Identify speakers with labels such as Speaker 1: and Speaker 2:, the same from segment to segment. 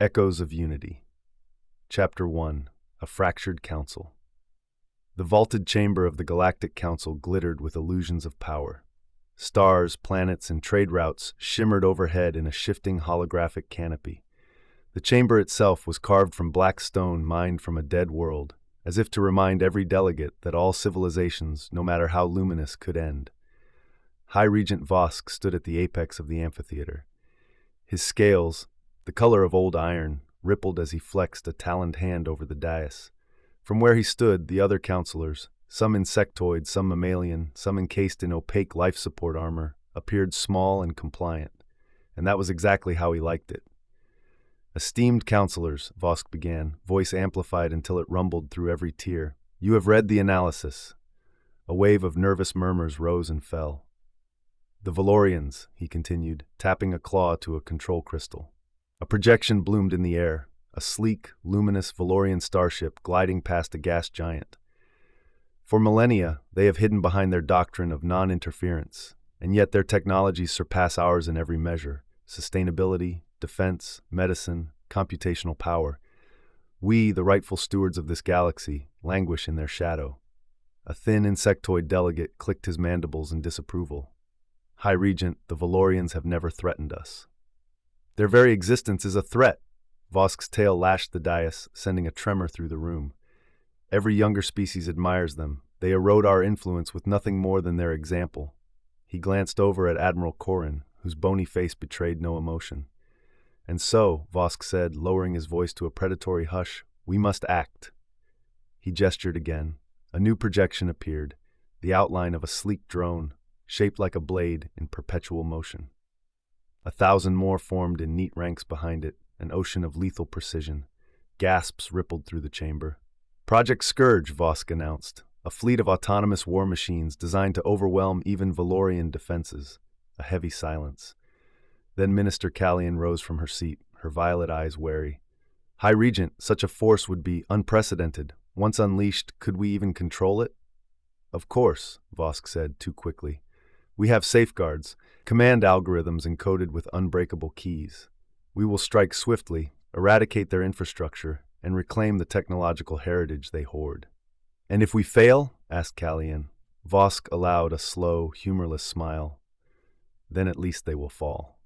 Speaker 1: Echoes of Unity. Chapter 1. A Fractured Council. The vaulted chamber of the Galactic Council glittered with illusions of power. Stars, planets, and trade routes shimmered overhead in a shifting holographic canopy. The chamber itself was carved from black stone mined from a dead world, as if to remind every delegate that all civilizations, no matter how luminous, could end. High Regent Vosk stood at the apex of the amphitheater. His scales, the color of old iron, rippled as he flexed a taloned hand over the dais. From where he stood, the other counselors, some insectoid, some mammalian, some encased in opaque life support armor, appeared small and compliant. And that was exactly how he liked it. "Esteemed counselors," Vosk began, voice amplified until it rumbled through every tier, "you have read the analysis." A wave of nervous murmurs rose and fell. "The Valorians," he continued, tapping a claw to a control crystal. A projection bloomed in the air, a sleek, luminous Valorian starship gliding past a gas giant. For millennia, they have hidden behind their doctrine of non-interference, and yet their technologies surpass ours in every measure: sustainability, defense, medicine, computational power. We, the rightful stewards of this galaxy, languish in their shadow. A thin insectoid delegate clicked his mandibles in disapproval. "High Regent, the Valorians have never threatened us." "Their very existence is a threat." Vosk's tail lashed the dais, sending a tremor through the room. "Every younger species admires them. They erode our influence with nothing more than their example." He glanced over at Admiral Corrin, whose bony face betrayed no emotion. "And so," Vosk said, lowering his voice to a predatory hush, "we must act." He gestured again. A new projection appeared, the outline of a sleek drone, shaped like a blade in perpetual motion. 1,000 more formed in neat ranks behind it, an ocean of lethal precision. Gasps rippled through the chamber. "Project Scourge," Vosk announced, a fleet of autonomous war machines designed to overwhelm even Valorian defenses. A heavy silence. Then Minister Callian rose from her seat, her violet eyes wary. "High Regent, such a force would be unprecedented. Once unleashed, could we even control it?" "Of course," Vosk said, too quickly. "We have safeguards, command algorithms encoded with unbreakable keys. We will strike swiftly, eradicate their infrastructure, and reclaim the technological heritage they hoard." "And if we fail?" asked Callian. Vosk allowed a slow, humorless smile. "Then at least they will fall."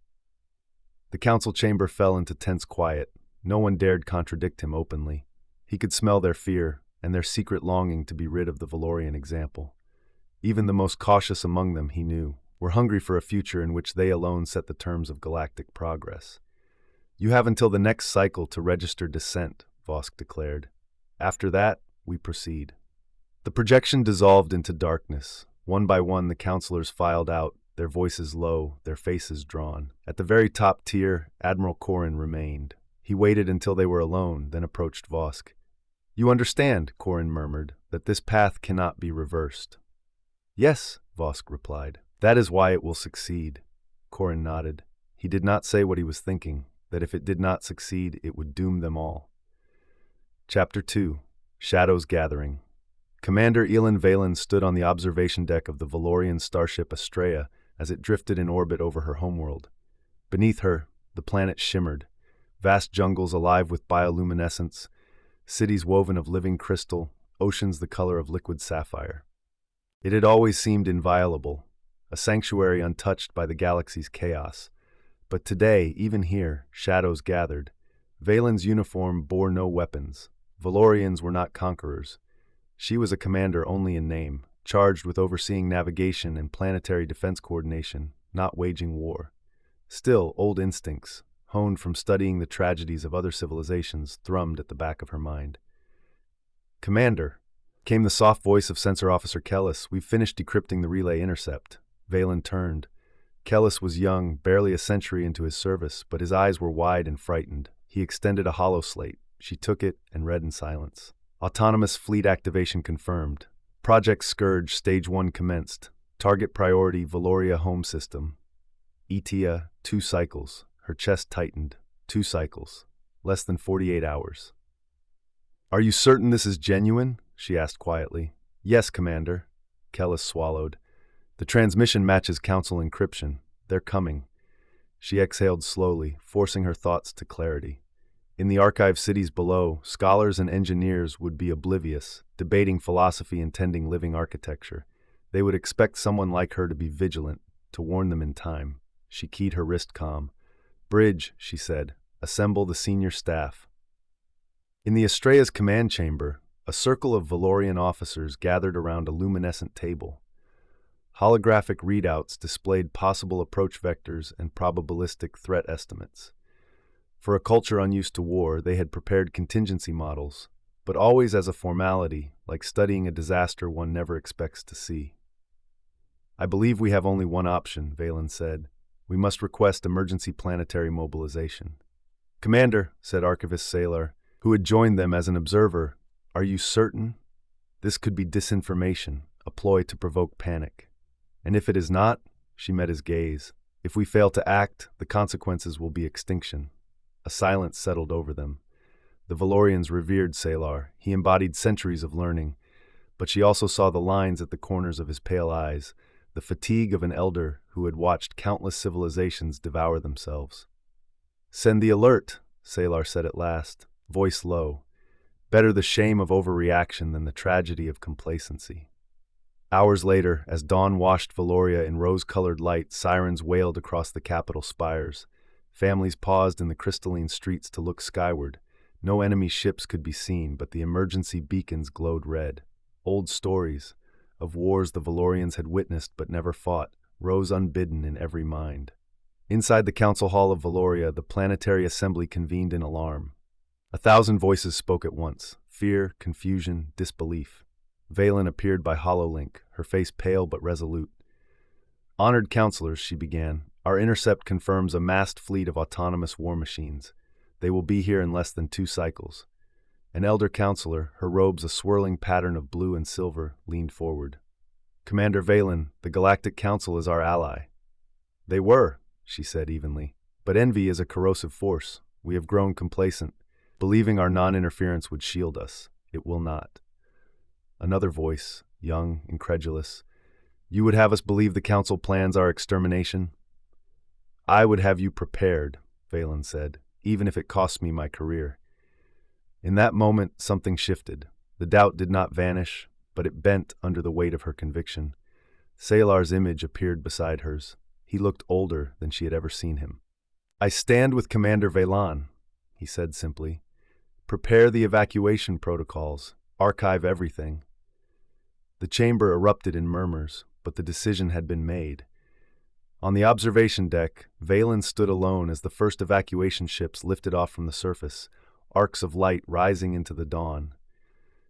Speaker 1: The council chamber fell into tense quiet. No one dared contradict him openly. He could smell their fear and their secret longing to be rid of the Valorian example. Even the most cautious among them, he knew, were hungry for a future in which they alone set the terms of galactic progress. "You have until the next cycle to register dissent," Vosk declared. "After that, we proceed." The projection dissolved into darkness. One by one, the counselors filed out, their voices low, their faces drawn. At the very top tier, Admiral Corrin remained. He waited until they were alone, then approached Vosk. "You understand," Corrin murmured, "that this path cannot be reversed." "Yes," Vosk replied. "That is why it will succeed." Corrin nodded. He did not say what he was thinking, that if it did not succeed, it would doom them all. Chapter 2. Shadows Gathering. Commander Elin Valen stood on the observation deck of the Valorian starship Astrea as it drifted in orbit over her homeworld. Beneath her, the planet shimmered, vast jungles alive with bioluminescence, cities woven of living crystal, oceans the color of liquid sapphire. It had always seemed inviolable, a sanctuary untouched by the galaxy's chaos. But today, even here, shadows gathered. Valen's uniform bore no weapons. Valorians were not conquerors. She was a commander only in name, charged with overseeing navigation and planetary defense coordination, not waging war. Still, old instincts, honed from studying the tragedies of other civilizations, thrummed at the back of her mind. "Commander," came the soft voice of Sensor Officer Kellis, "we've finished decrypting the relay intercept." Valen turned. Kellis was young, barely a century into his service, but his eyes were wide and frightened. He extended a hollow slate. She took it and read in silence. "Autonomous fleet activation confirmed. Project Scourge Stage 1 commenced. Target priority Valoria Home System. ETA 2 cycles." Her chest tightened. 2 cycles. Less than 48 hours. "Are you certain this is genuine?" she asked quietly. "Yes, Commander." Kellis swallowed. "The transmission matches Council encryption. They're coming." She exhaled slowly, forcing her thoughts to clarity. In the archive cities below, scholars and engineers would be oblivious, debating philosophy and tending living architecture. They would expect someone like her to be vigilant, to warn them in time. She keyed her wrist calm. "Bridge," she said. "Assemble the senior staff." In the Astrea's command chamber, a circle of Valorian officers gathered around a luminescent table. Holographic readouts displayed possible approach vectors and probabilistic threat estimates. For a culture unused to war, they had prepared contingency models, but always as a formality, like studying a disaster one never expects to see. "I believe we have only one option," Valen said. "We must request emergency planetary mobilization." "Commander," said Archivist Salar, who had joined them as an observer, "are you certain? This could be disinformation, a ploy to provoke panic. And if it is not," she met his gaze, "if we fail to act, the consequences will be extinction." A silence settled over them. The Valorians revered Salar. He embodied centuries of learning, but she also saw the lines at the corners of his pale eyes, the fatigue of an elder who had watched countless civilizations devour themselves. "Send the alert," Salar said at last, voice low. "Better the shame of overreaction than the tragedy of complacency." Hours later, as dawn washed Valoria in rose-colored light, sirens wailed across the capital spires. Families paused in the crystalline streets to look skyward. No enemy ships could be seen, but the emergency beacons glowed red. Old stories, of wars the Valorians had witnessed but never fought, rose unbidden in every mind. Inside the council hall of Valoria, the planetary assembly convened in alarm. 1,000 voices spoke at once: fear, confusion, disbelief. Valen appeared by hololink, her face pale but resolute. "Honored counselors," she began, "our intercept confirms a massed fleet of autonomous war machines. They will be here in less than 2 cycles. An elder counselor, her robes a swirling pattern of blue and silver, leaned forward. "Commander Valen, the Galactic Council is our ally." "They were," she said evenly. "But envy is a corrosive force. We have grown complacent, believing our non-interference would shield us. It will not." Another voice, young, incredulous. "You would have us believe the Council plans our extermination?" "I would have you prepared," Valen said, "even if it costs me my career." In that moment, something shifted. The doubt did not vanish, but it bent under the weight of her conviction. Salar's image appeared beside hers. He looked older than she had ever seen him. "I stand with Commander Valen," he said simply. "Prepare the evacuation protocols. Archive everything." The chamber erupted in murmurs, but the decision had been made. On the observation deck, Valen stood alone as the first evacuation ships lifted off from the surface, arcs of light rising into the dawn.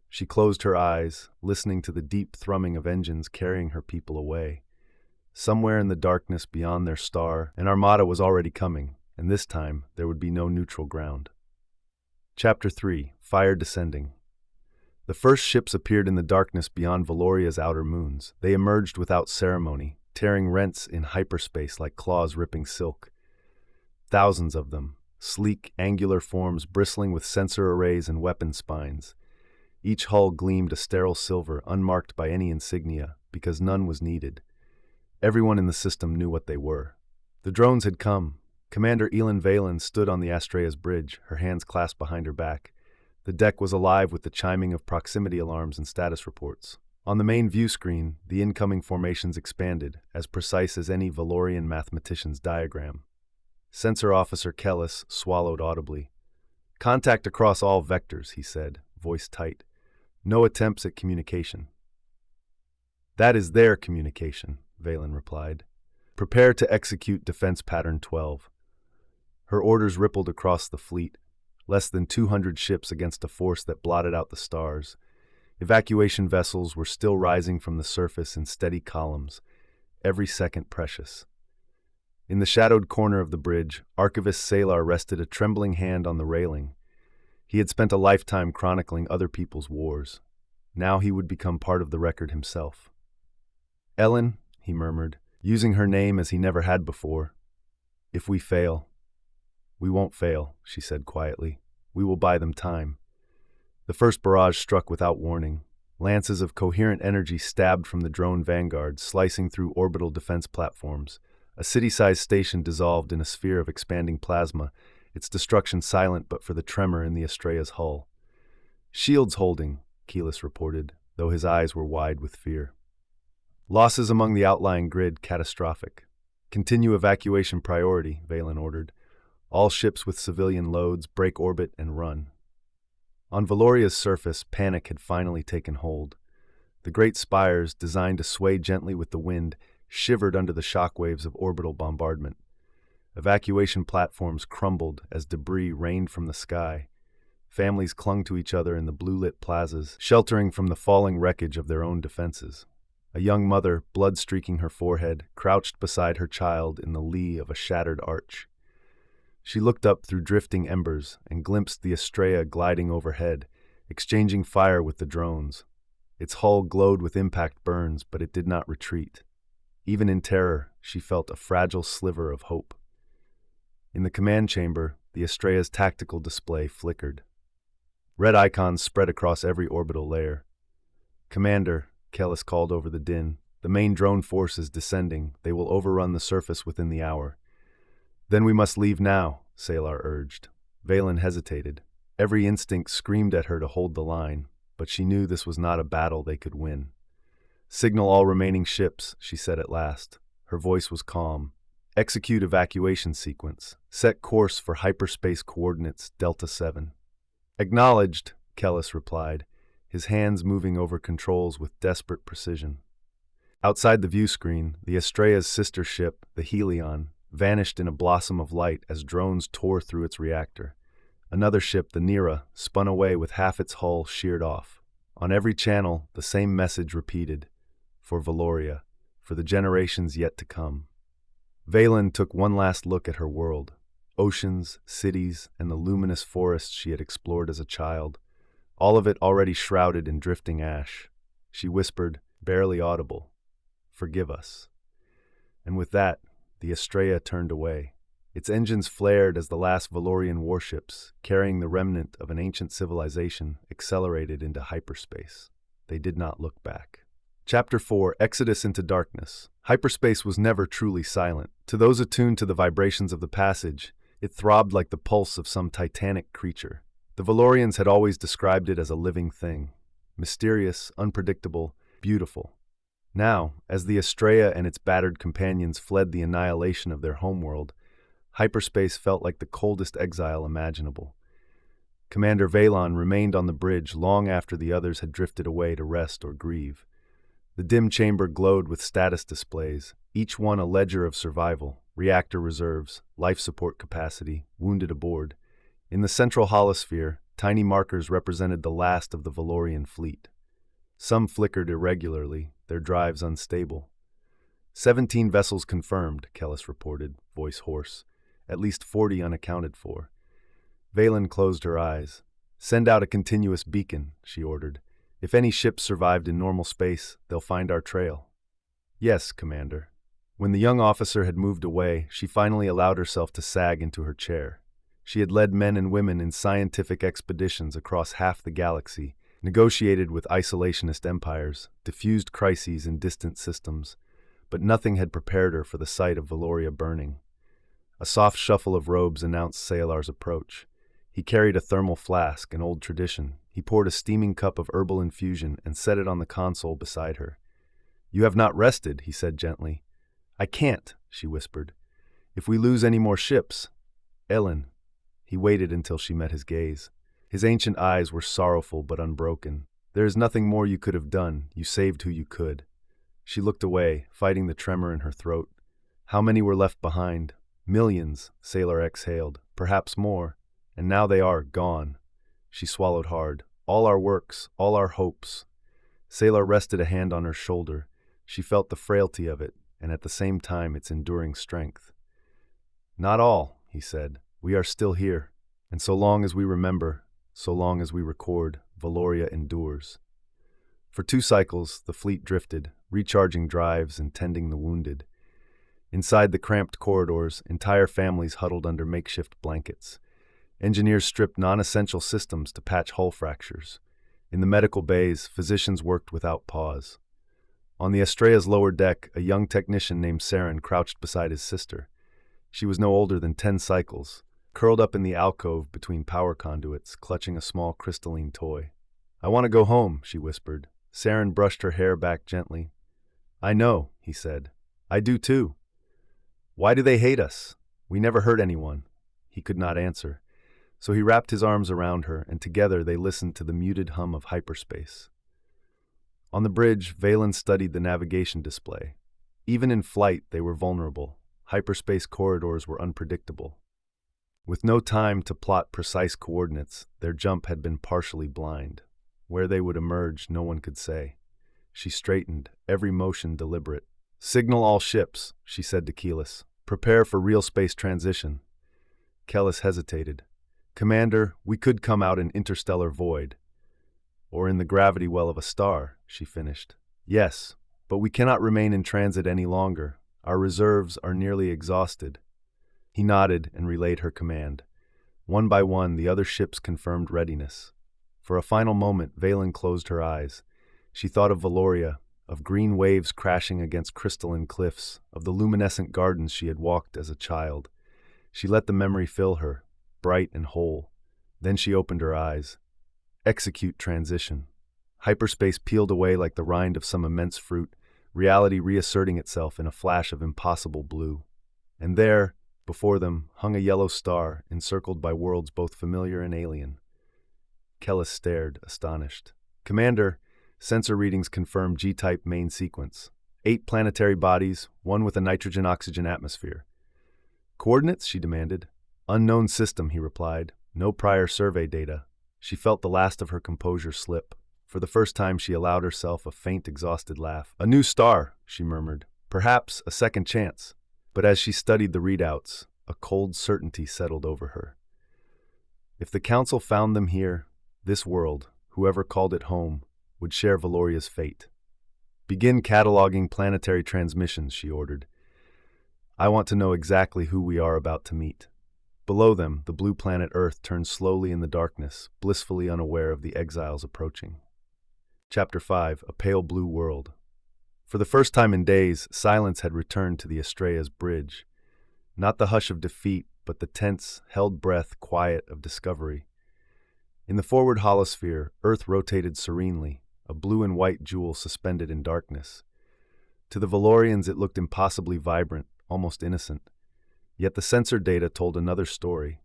Speaker 1: She closed her eyes, listening to the deep thrumming of engines carrying her people away. Somewhere in the darkness beyond their star, an armada was already coming, and this time there would be no neutral ground. Chapter 3: Fire Descending. The first ships appeared in the darkness beyond Valoria's outer moons. They emerged without ceremony, tearing rents in hyperspace like claws ripping silk. Thousands of them, sleek, angular forms bristling with sensor arrays and weapon spines. Each hull gleamed a sterile silver, unmarked by any insignia, because none was needed. Everyone in the system knew what they were. The drones had come. Commander Elin Valen stood on the Astrea's bridge, her hands clasped behind her back. The deck was alive with the chiming of proximity alarms and status reports. On the main view screen, the incoming formations expanded, as precise as any Valorian mathematician's diagram. Sensor Officer Kellis swallowed audibly. "Contact across all vectors," he said, voice tight. "No attempts at communication." "That is their communication," Valen replied. "Prepare to execute Defense Pattern 12. Her orders rippled across the fleet. Less than 200 ships against a force that blotted out the stars. Evacuation vessels were still rising from the surface in steady columns, every second precious. In the shadowed corner of the bridge, Archivist Salar rested a trembling hand on the railing. He had spent a lifetime chronicling other people's wars. Now he would become part of the record himself. "Ellen," he murmured, using her name as he never had before. "If we fail—" "We won't fail," she said quietly. "We will buy them time." The first barrage struck without warning. Lances of coherent energy stabbed from the drone vanguard, slicing through orbital defense platforms. A city-sized station dissolved in a sphere of expanding plasma, its destruction silent but for the tremor in the Estrella's hull. "Shields holding," Keyless reported, though his eyes were wide with fear. "Losses among the outlying grid catastrophic. Continue evacuation priority," Valen ordered. "All ships with civilian loads break orbit and run." On Valoria's surface, panic had finally taken hold. The great spires, designed to sway gently with the wind, shivered under the shockwaves of orbital bombardment. Evacuation platforms crumbled as debris rained from the sky. Families clung to each other in the blue-lit plazas, sheltering from the falling wreckage of their own defenses. A young mother, blood streaking her forehead, crouched beside her child in the lee of a shattered arch. She looked up through drifting embers and glimpsed the Estrella gliding overhead, exchanging fire with the drones. Its hull glowed with impact burns, but it did not retreat. Even in terror, she felt a fragile sliver of hope. In the command chamber, the Estrella's tactical display flickered. Red icons spread across every orbital layer. "Commander," Kellis called over the din, "the main drone force is descending. They will overrun the surface within the hour." "Then we must leave now," Salar urged. Valen hesitated. Every instinct screamed at her to hold the line, but she knew this was not a battle they could win. "Signal all remaining ships," she said at last. Her voice was calm. "Execute evacuation sequence. Set course for hyperspace coordinates Delta 7. "Acknowledged," Kellis replied, his hands moving over controls with desperate precision. Outside the view screen, the Estrella's sister ship, the Helion, vanished in a blossom of light as drones tore through its reactor. Another ship, the Nera, spun away with half its hull sheared off. On every channel, the same message repeated: for Valoria, for the generations yet to come. Valen took one last look at her world. Oceans, cities, and the luminous forests she had explored as a child, all of it already shrouded in drifting ash. She whispered, barely audible, "Forgive us." And with that, the Estrella turned away. Its engines flared as the last Valorian warships, carrying the remnant of an ancient civilization, accelerated into hyperspace. They did not look back. Chapter 4: Exodus into Darkness. Hyperspace was never truly silent. To those attuned to the vibrations of the passage, it throbbed like the pulse of some titanic creature. The Valorians had always described it as a living thing, mysterious, unpredictable, beautiful. Now, as the Estrella and its battered companions fled the annihilation of their homeworld, hyperspace felt like the coldest exile imaginable. Commander Valon remained on the bridge long after the others had drifted away to rest or grieve. The dim chamber glowed with status displays, each one a ledger of survival, reactor reserves, life support capacity, wounded aboard. In the central holosphere, tiny markers represented the last of the Valorian fleet. Some flickered irregularly, their drives unstable. 17 vessels confirmed, Kellis reported, voice hoarse. At least 40 unaccounted for. Valen closed her eyes. "Send out a continuous beacon," she ordered. "If any ships survived in normal space, they'll find our trail." "Yes, Commander." When the young officer had moved away, she finally allowed herself to sag into her chair. She had led men and women in scientific expeditions across half the galaxy, negotiated with isolationist empires, diffused crises in distant systems, but nothing had prepared her for the sight of Valoria burning. A soft shuffle of robes announced Salar's approach. He carried a thermal flask, an old tradition. He poured a steaming cup of herbal infusion and set it on the console beside her. "You have not rested," he said gently. "I can't," she whispered. "If we lose any more ships—" "Ellen." He waited until she met his gaze. His ancient eyes were sorrowful but unbroken. "There is nothing more you could have done. You saved who you could." She looked away, fighting the tremor in her throat. "How many were left behind?" "Millions," Sailor exhaled, "perhaps more. And now they are gone." She swallowed hard. "All our works, all our hopes." Sailor rested a hand on her shoulder. She felt the frailty of it, and at the same time its enduring strength. "Not all," he said. "We are still here. And so long as we remember, so long as we record, Valoria endures." For 2 cycles, the fleet drifted, recharging drives and tending the wounded. Inside the cramped corridors, entire families huddled under makeshift blankets. Engineers stripped non-essential systems to patch hull fractures. In the medical bays, physicians worked without pause. On the Estrella's lower deck, a young technician named Saren crouched beside his sister. She was no older than 10 cycles, curled up in the alcove between power conduits, clutching a small crystalline toy. "I want to go home," she whispered. Saren brushed her hair back gently. "I know," he said. "I do too. Why do they hate us? We never hurt anyone." He could not answer, so he wrapped his arms around her, and together they listened to the muted hum of hyperspace. On the bridge, Valen studied the navigation display. Even in flight, they were vulnerable. Hyperspace corridors were unpredictable. With no time to plot precise coordinates, their jump had been partially blind. Where they would emerge, no one could say. She straightened, every motion deliberate. "Signal all ships," she said to Keyless. "Prepare for real space transition." Kellis hesitated. "Commander, we could come out in interstellar void." "Or in the gravity well of a star," she finished. "Yes, but we cannot remain in transit any longer. Our reserves are nearly exhausted." He nodded and relayed her command. One by one, the other ships confirmed readiness. For a final moment, Valen closed her eyes. She thought of Valoria, of green waves crashing against crystalline cliffs, of the luminescent gardens she had walked as a child. She let the memory fill her, bright and whole. Then she opened her eyes. Execute transition. Hyperspace peeled away like the rind of some immense fruit, reality reasserting itself in a flash of impossible blue. And there, before them, hung a yellow star, encircled by worlds both familiar and alien. Kellis stared, astonished. "Commander, sensor readings confirm G-type main sequence. 8 planetary bodies, one with a nitrogen-oxygen atmosphere." "Coordinates?" she demanded. "Unknown system," he replied. "No prior survey data." She felt the last of her composure slip. For the first time, she allowed herself a faint, exhausted laugh. "A new star," she murmured. "Perhaps a second chance." But as she studied the readouts, a cold certainty settled over her. If the Council found them here, this world, whoever called it home, would share Valoria's fate. "Begin cataloging planetary transmissions," she ordered. "I want to know exactly who we are about to meet." Below them, the blue planet Earth turned slowly in the darkness, blissfully unaware of the exiles approaching. Chapter 5: A Pale Blue World. For the first time in days, silence had returned to the Estrella's bridge. Not the hush of defeat, but the tense, held breath quiet of discovery. In the forward holosphere, Earth rotated serenely, a blue and white jewel suspended in darkness. To the Valorians it looked impossibly vibrant, almost innocent. Yet the sensor data told another story.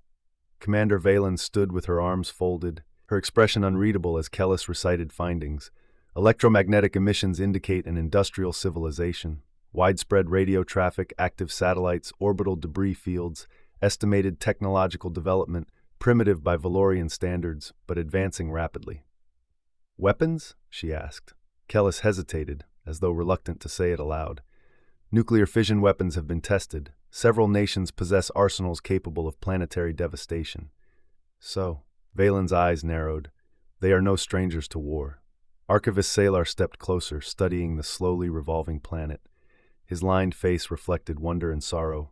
Speaker 1: Commander Valen stood with her arms folded, her expression unreadable as Kellis recited findings. Electromagnetic emissions indicate an industrial civilization. Widespread radio traffic, active satellites, orbital debris fields, estimated technological development, primitive by Valorian standards, but advancing rapidly. "Weapons?" she asked. Kellis hesitated, as though reluctant to say it aloud. "Nuclear fission weapons have been tested. Several nations possess arsenals capable of planetary devastation." "So," Valen's eyes narrowed, "they are no strangers to war." Archivist Salar stepped closer, studying the slowly revolving planet. His lined face reflected wonder and sorrow.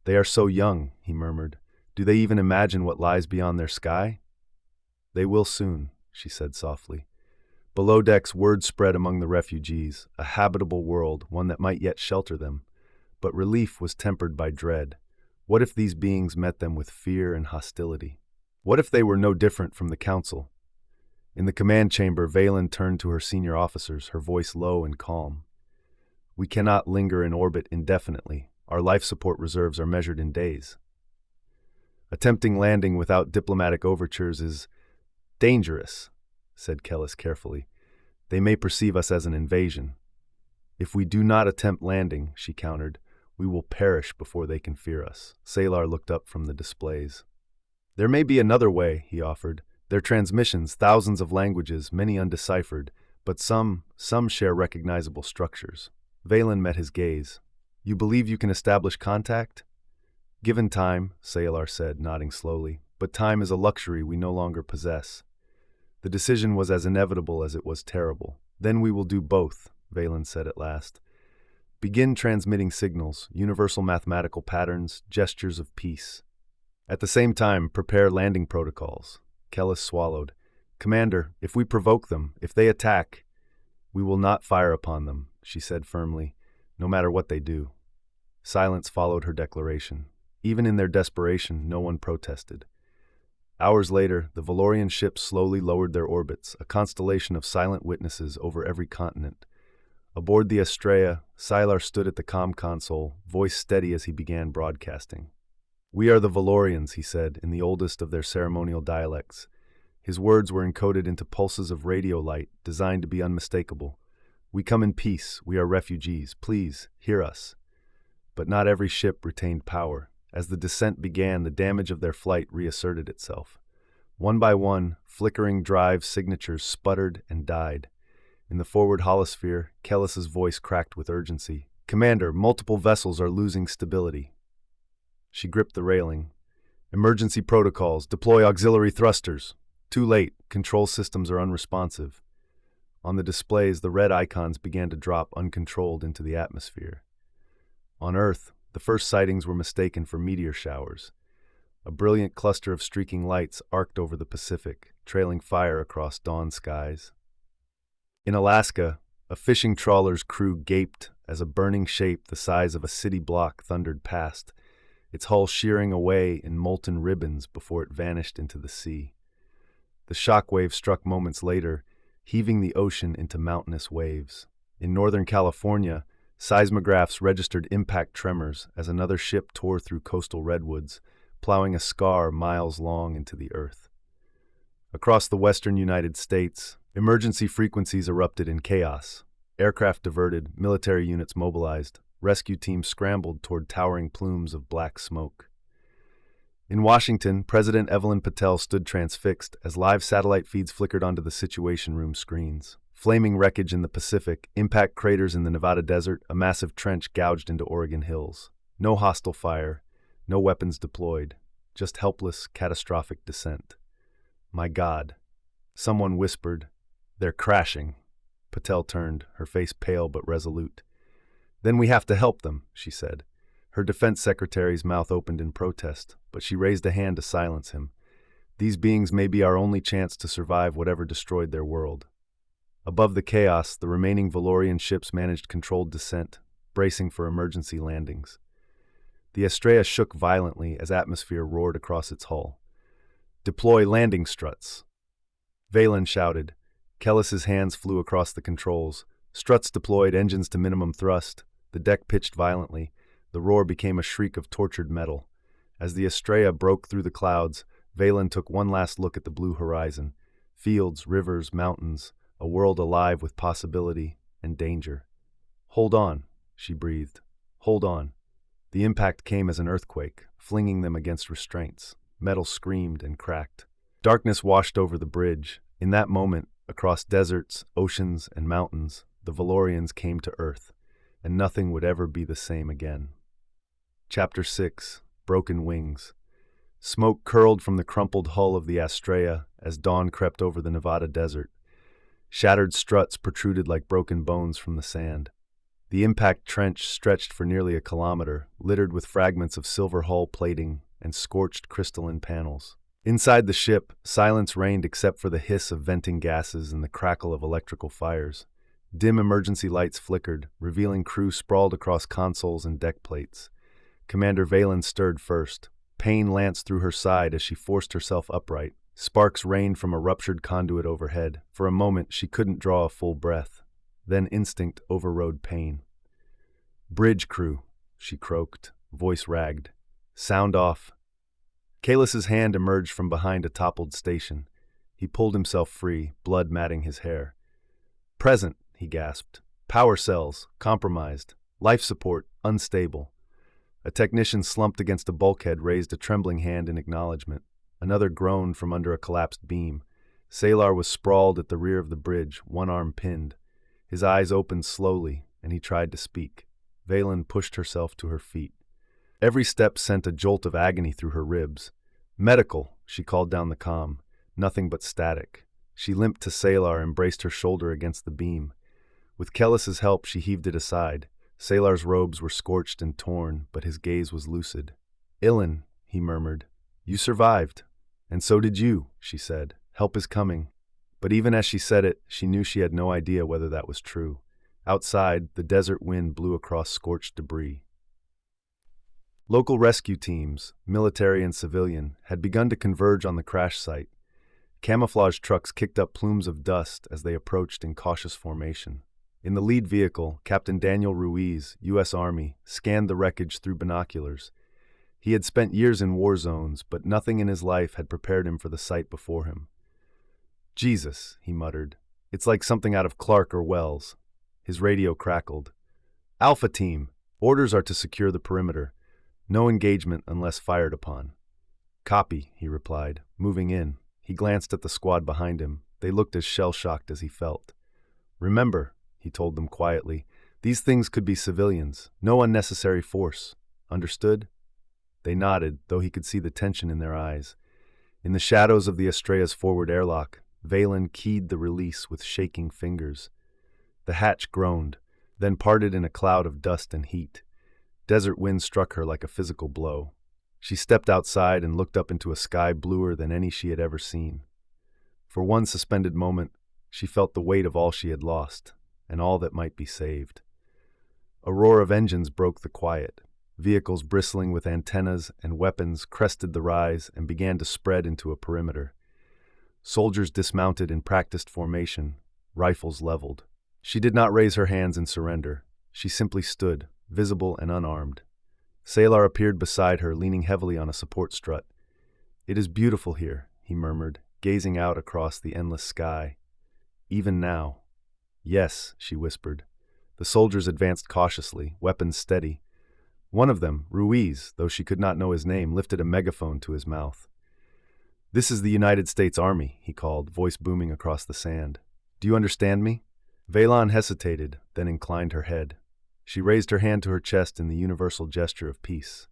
Speaker 1: "They are so young," he murmured. "Do they even imagine what lies beyond their sky?" "They will soon," she said softly. Below decks, word spread among the refugees, a habitable world, one that might yet shelter them. But relief was tempered by dread. What if these beings met them with fear and hostility? What if they were no different from the Council? In the command chamber, Valen turned to her senior officers, her voice low and calm. "We cannot linger in orbit indefinitely. Our life support reserves are measured in days. Attempting landing without diplomatic overtures is dangerous," said Kellis carefully. "They may perceive us as an invasion." "If we do not attempt landing," she countered, "we will perish before they can fear us." Salar looked up from the displays. "There may be another way," he offered. "Their transmissions, thousands of languages, many undeciphered, but some share recognizable structures." Valen met his gaze. "You believe you can establish contact?" "Given time," Salar said, nodding slowly, "but time is a luxury we no longer possess." The decision was as inevitable as it was terrible. "Then we will do both," Valen said at last. "Begin transmitting signals, universal mathematical patterns, gestures of peace. At the same time, prepare landing protocols." Kellis swallowed. "Commander, if we provoke them, if they attack, we will not fire upon them," she said firmly, "no matter what they do." Silence followed her declaration. Even in their desperation, no one protested. Hours later, the Valorian ships slowly lowered their orbits, a constellation of silent witnesses over every continent. Aboard the Estrella, Sylar stood at the comm console, voice steady as he began broadcasting. "We are the Valorians," he said, in the oldest of their ceremonial dialects. His words were encoded into pulses of radio light, designed to be unmistakable. "We come in peace. We are refugees. Please, hear us." But not every ship retained power. As the descent began, the damage of their flight reasserted itself. One by one, flickering drive signatures sputtered and died. In the forward holosphere, Kellis's voice cracked with urgency. "Commander, multiple vessels are losing stability." She gripped the railing. "Emergency protocols. Deploy auxiliary thrusters." Too late. Control systems are unresponsive. On the displays, the red icons began to drop uncontrolled into the atmosphere. On Earth, the first sightings were mistaken for meteor showers. A brilliant cluster of streaking lights arced over the Pacific, trailing fire across dawn skies. In Alaska, a fishing trawler's crew gaped as a burning shape the size of a city block thundered past, its hull shearing away in molten ribbons before it vanished into the sea. The shockwave struck moments later, heaving the ocean into mountainous waves. In Northern California, seismographs registered impact tremors as another ship tore through coastal redwoods, plowing a scar miles long into the earth. Across the western United States, emergency frequencies erupted in chaos. Aircraft diverted, military units mobilized, rescue teams scrambled toward towering plumes of black smoke. In Washington, President Evelyn Patel stood transfixed as live satellite feeds flickered onto the Situation Room screens. Flaming wreckage in the Pacific, impact craters in the Nevada desert, a massive trench gouged into Oregon hills. No hostile fire, no weapons deployed, just helpless, catastrophic descent. "My God," someone whispered. "They're crashing." Patel turned, her face pale but resolute. "Then we have to help them," she said. Her defense secretary's mouth opened in protest, but she raised a hand to silence him. "These beings may be our only chance to survive whatever destroyed their world." Above the chaos, the remaining Valorian ships managed controlled descent, bracing for emergency landings. The Estrella shook violently as atmosphere roared across its hull. "Deploy landing struts." Valen shouted. Kellis's hands flew across the controls. Struts deployed, engines to minimum thrust. The deck pitched violently. The roar became a shriek of tortured metal. As the Estrella broke through the clouds, Valen took one last look at the blue horizon. Fields, rivers, mountains, a world alive with possibility and danger. "Hold on," she breathed. "Hold on." The impact came as an earthquake, flinging them against restraints. Metal screamed and cracked. Darkness washed over the bridge. In that moment, across deserts, oceans, and mountains, the Valorians came to Earth, and nothing would ever be the same again. Chapter 6. Broken Wings. Smoke curled from the crumpled hull of the Estrella as dawn crept over the Nevada desert. Shattered struts protruded like broken bones from the sand. The impact trench stretched for nearly a kilometer, littered with fragments of silver hull plating and scorched crystalline panels. Inside the ship, silence reigned except for the hiss of venting gases and the crackle of electrical fires. Dim emergency lights flickered, revealing crew sprawled across consoles and deck plates. Commander Valen stirred first. Pain lanced through her side as she forced herself upright. Sparks rained from a ruptured conduit overhead. For a moment, she couldn't draw a full breath. Then instinct overrode pain. "Bridge crew," she croaked, voice ragged. "Sound off." Kalis's hand emerged from behind a toppled station. He pulled himself free, blood matting his hair. "Present," he gasped. "Power cells, compromised. Life support, unstable." A technician slumped against a bulkhead raised a trembling hand in acknowledgement. Another groaned from under a collapsed beam. Salar was sprawled at the rear of the bridge, one arm pinned. His eyes opened slowly, and he tried to speak. Valen pushed herself to her feet. Every step sent a jolt of agony through her ribs. "Medical," she called down the comm. Nothing but static. She limped to Salar and braced her shoulder against the beam. With Kellis's help, she heaved it aside. Salar's robes were scorched and torn, but his gaze was lucid. "Ilan," he murmured. "You survived." "And so did you," she said. "Help is coming." But even as she said it, she knew she had no idea whether that was true. Outside, the desert wind blew across scorched debris. Local rescue teams, military and civilian, had begun to converge on the crash site. Camouflage trucks kicked up plumes of dust as they approached in cautious formation. In the lead vehicle, Captain Daniel Ruiz, U.S. Army, scanned the wreckage through binoculars. He had spent years in war zones, but nothing in his life had prepared him for the sight before him. "Jesus," he muttered. "It's like something out of Clark or Wells." His radio crackled. "Alpha Team, orders are to secure the perimeter. No engagement unless fired upon." "Copy," he replied, moving in. He glanced at the squad behind him. They looked as shell-shocked as he felt. "Remember," he told them quietly, "these things could be civilians. No unnecessary force. Understood?" They nodded, though he could see the tension in their eyes. In the shadows of the Estrella's forward airlock, Valen keyed the release with shaking fingers. The hatch groaned, then parted in a cloud of dust and heat. Desert wind struck her like a physical blow. She stepped outside and looked up into a sky bluer than any she had ever seen. For one suspended moment, she felt the weight of all she had lost, and all that might be saved. A roar of engines broke the quiet. Vehicles bristling with antennas and weapons crested the rise and began to spread into a perimeter. Soldiers dismounted in practiced formation, rifles leveled. She did not raise her hands in surrender. She simply stood, visible and unarmed. Salar appeared beside her, leaning heavily on a support strut. "It is beautiful here," he murmured, gazing out across the endless sky. "Even now." "Yes," she whispered. The soldiers advanced cautiously, weapons steady. One of them, Ruiz, though she could not know his name, lifted a megaphone to his mouth. "This is the United States Army," he called, voice booming across the sand. "Do you understand me?" Valen hesitated, then inclined her head. She raised her hand to her chest in the universal gesture of peace.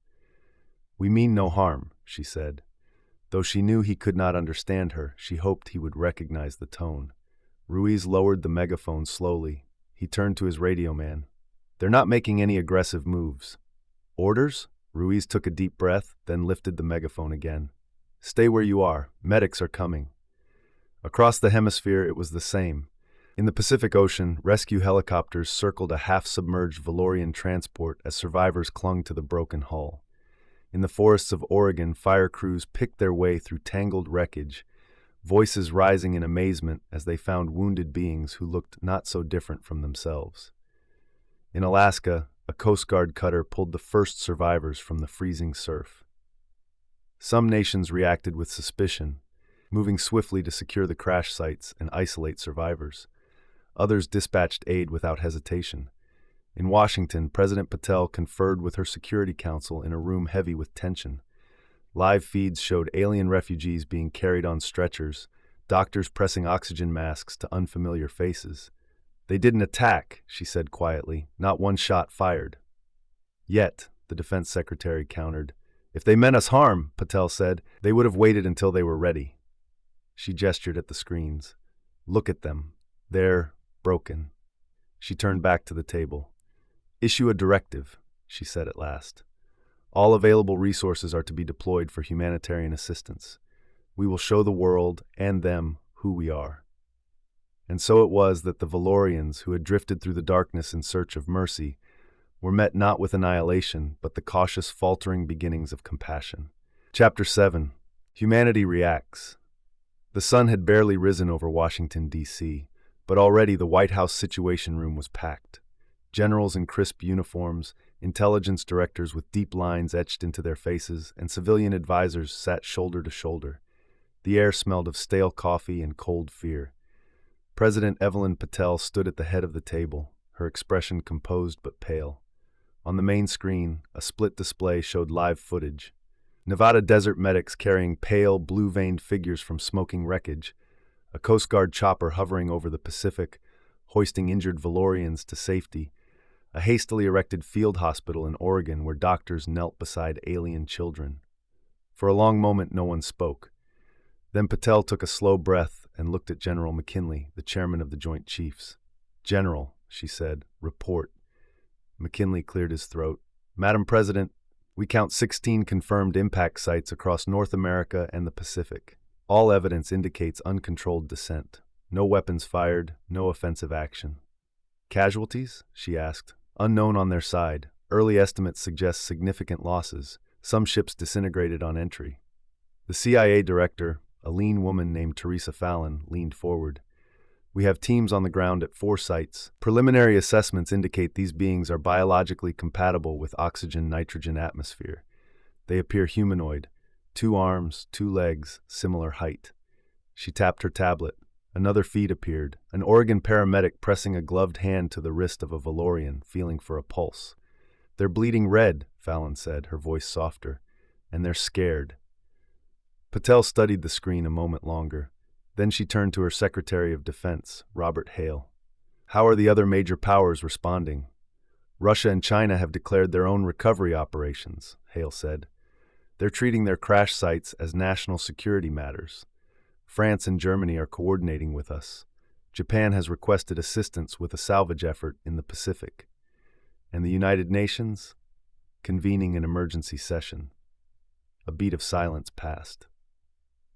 Speaker 1: "We mean no harm," she said. Though she knew he could not understand her, she hoped he would recognize the tone. Ruiz lowered the megaphone slowly. He turned to his radio man. "They're not making any aggressive moves." "Orders?" Ruiz took a deep breath, then lifted the megaphone again. "Stay where you are. Medics are coming." Across the hemisphere, it was the same. In the Pacific Ocean, rescue helicopters circled a half-submerged Valorian transport as survivors clung to the broken hull. In the forests of Oregon, fire crews picked their way through tangled wreckage, voices rising in amazement as they found wounded beings who looked not so different from themselves. In Alaska, a Coast Guard cutter pulled the first survivors from the freezing surf. Some nations reacted with suspicion, moving swiftly to secure the crash sites and isolate survivors. Others dispatched aid without hesitation. In Washington, President Patel conferred with her Security Council in a room heavy with tension. Live feeds showed alien refugees being carried on stretchers, doctors pressing oxygen masks to unfamiliar faces. "They didn't attack," she said quietly, "not one shot fired." "Yet," the defense secretary countered. "If they meant us harm," Patel said, "they would have waited until they were ready." She gestured at the screens. "Look at them. They're broken." She turned back to the table. "Issue a directive," she said at last. "All available resources are to be deployed for humanitarian assistance. We will show the world and them who we are." And so it was that the Valorians, who had drifted through the darkness in search of mercy, were met not with annihilation, but the cautious, faltering beginnings of compassion. Chapter 7. Humanity Reacts. The sun had barely risen over Washington, D.C., but already the White House Situation Room was packed. Generals in crisp uniforms, intelligence directors with deep lines etched into their faces, and civilian advisors sat shoulder to shoulder. The air smelled of stale coffee and cold fear. President Evelyn Patel stood at the head of the table, her expression composed but pale. On the main screen, a split display showed live footage. Nevada desert medics carrying pale, blue-veined figures from smoking wreckage, a Coast Guard chopper hovering over the Pacific, hoisting injured Valorians to safety, a hastily erected field hospital in Oregon where doctors knelt beside alien children. For a long moment, no one spoke. Then Patel took a slow breath and looked at General McKinley, the chairman of the Joint Chiefs. "General," she said, "report." McKinley cleared his throat. "Madam President, we count 16 confirmed impact sites across North America and the Pacific. All evidence indicates uncontrolled descent. No weapons fired, no offensive action." "Casualties?" she asked. "Unknown on their side. Early estimates suggest significant losses. Some ships disintegrated on entry. The CIA director, a lean woman named Teresa Fallon, leaned forward. We have teams on the ground at 4 sites. Preliminary assessments indicate these beings are biologically compatible with oxygen-nitrogen atmosphere. They appear humanoid, 2 arms, 2 legs, similar height. She tapped her tablet. Another feed appeared, an Oregon paramedic pressing a gloved hand to the wrist of a Valorian, feeling for a pulse. They're bleeding red, Fallon said, her voice softer, and they're scared. Patel studied the screen a moment longer. Then she turned to her Secretary of Defense, Robert Hale. How are the other major powers responding? Russia and China have declared their own recovery operations, Hale said. They're treating their crash sites as national security matters. France and Germany are coordinating with us. Japan has requested assistance with a salvage effort in the Pacific. And the United Nations? Convening an emergency session. A beat of silence passed.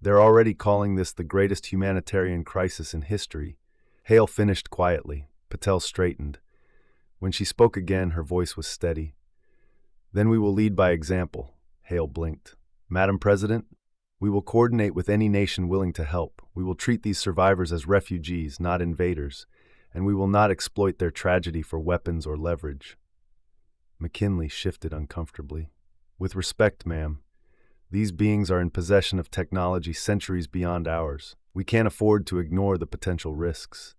Speaker 1: They're already calling this the greatest humanitarian crisis in history. Hale finished quietly. Patel straightened. When she spoke again, her voice was steady. Then we will lead by example. Hale blinked. Madam President, we will coordinate with any nation willing to help. We will treat these survivors as refugees, not invaders, and we will not exploit their tragedy for weapons or leverage. McKinley shifted uncomfortably. With respect, ma'am, these beings are in possession of technology centuries beyond ours. We can't afford to ignore the potential risks.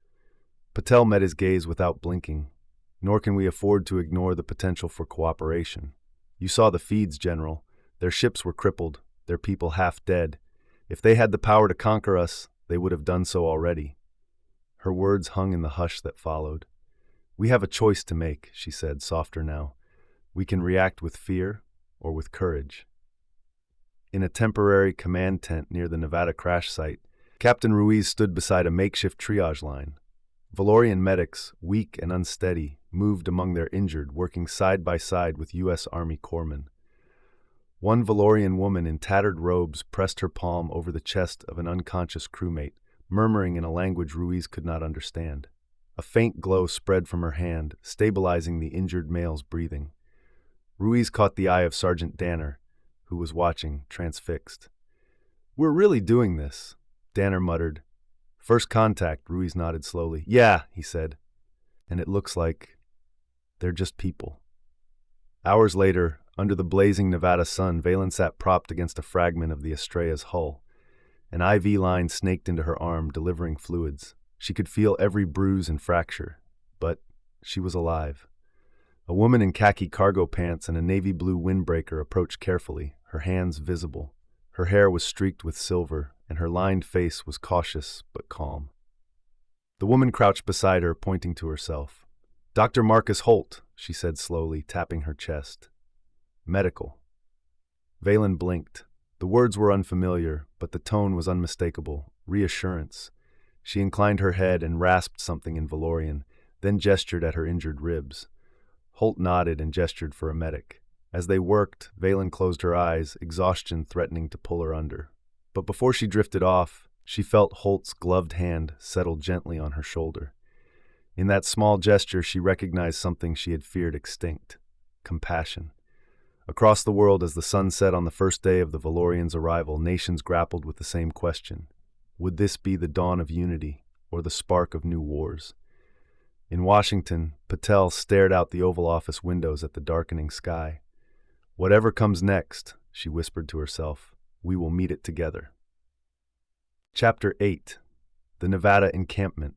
Speaker 1: Patel met his gaze without blinking. Nor can we afford to ignore the potential for cooperation. You saw the feeds, General. Their ships were crippled, their people half dead. If they had the power to conquer us, they would have done so already. Her words hung in the hush that followed. We have a choice to make, she said, softer now. We can react with fear or with courage. In a temporary command tent near the Nevada crash site, Captain Ruiz stood beside a makeshift triage line. Valorian medics, weak and unsteady, moved among their injured, working side by side with U.S. Army corpsmen. One Valorian woman in tattered robes pressed her palm over the chest of an unconscious crewmate, murmuring in a language Ruiz could not understand. A faint glow spread from her hand, stabilizing the injured male's breathing. Ruiz caught the eye of Sergeant Danner, who was watching, transfixed. We're really doing this, Danner muttered. First contact, Ruiz nodded slowly. Yeah, he said. And it looks like they're just people. Hours later, under the blazing Nevada sun, Valen sat propped against a fragment of the Estrella's hull. An IV line snaked into her arm, delivering fluids. She could feel every bruise and fracture, but she was alive. A woman in khaki cargo pants and a navy blue windbreaker approached carefully, her hands visible. Her hair was streaked with silver, and her lined face was cautious but calm. The woman crouched beside her, pointing to herself. Dr. Marcus Holt, she said slowly, tapping her chest. Medical. Valen blinked. The words were unfamiliar, but the tone was unmistakable. Reassurance. She inclined her head and rasped something in Valorian, then gestured at her injured ribs. Holt nodded and gestured for a medic. As they worked, Valen closed her eyes, exhaustion threatening to pull her under. But before she drifted off, she felt Holt's gloved hand settle gently on her shoulder. In that small gesture, she recognized something she had feared extinct: compassion. Across the world, as the sun set on the first day of the Valorians' arrival, nations grappled with the same question. Would this be the dawn of unity, or the spark of new wars? In Washington, Patel stared out the Oval Office windows at the darkening sky. Whatever comes next, she whispered to herself, we will meet it together. Chapter 8. The Nevada Encampment.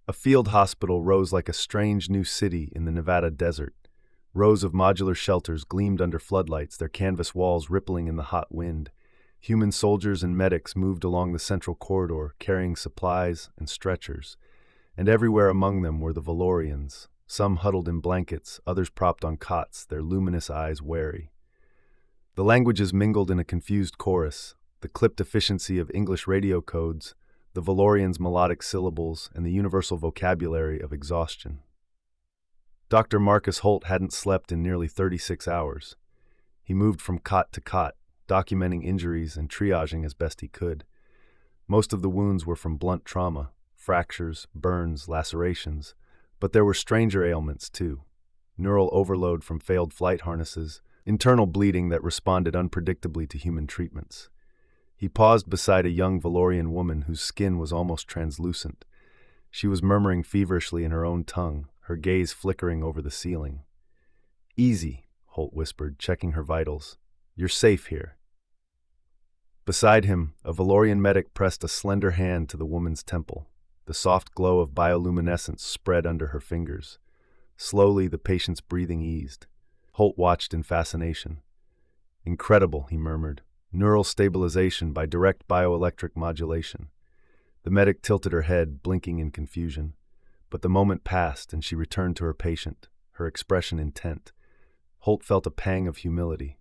Speaker 1: A field hospital rose like a strange new city in the Nevada desert. Rows of modular shelters gleamed under floodlights, their canvas walls rippling in the hot wind. Human soldiers and medics moved along the central corridor, carrying supplies and stretchers. And everywhere among them were the Valorians, some huddled in blankets, others propped on cots, their luminous eyes wary. The languages mingled in a confused chorus, the clipped efficiency of English radio codes, the Valorians' melodic syllables, and the universal vocabulary of exhaustion. Dr. Marcus Holt hadn't slept in nearly 36 hours. He moved from cot to cot, documenting injuries and triaging as best he could. Most of the wounds were from blunt trauma, fractures, burns, lacerations, but there were stranger ailments too. neural overload from failed flight harnesses, internal bleeding that responded unpredictably to human treatments. He paused beside a young Valorian woman whose skin was almost translucent. She was murmuring feverishly in her own tongue, her gaze flickering over the ceiling. "Easy," Holt whispered, checking her vitals. "You're safe here." Beside him, a Valorian medic pressed a slender hand to the woman's temple. The soft glow of bioluminescence spread under her fingers. Slowly, the patient's breathing eased. Holt watched in fascination. "Incredible," he murmured. "Neural stabilization by direct bioelectric modulation." The medic tilted her head, blinking in confusion. But the moment passed, and she returned to her patient, her expression intent. Holt felt a pang of humility.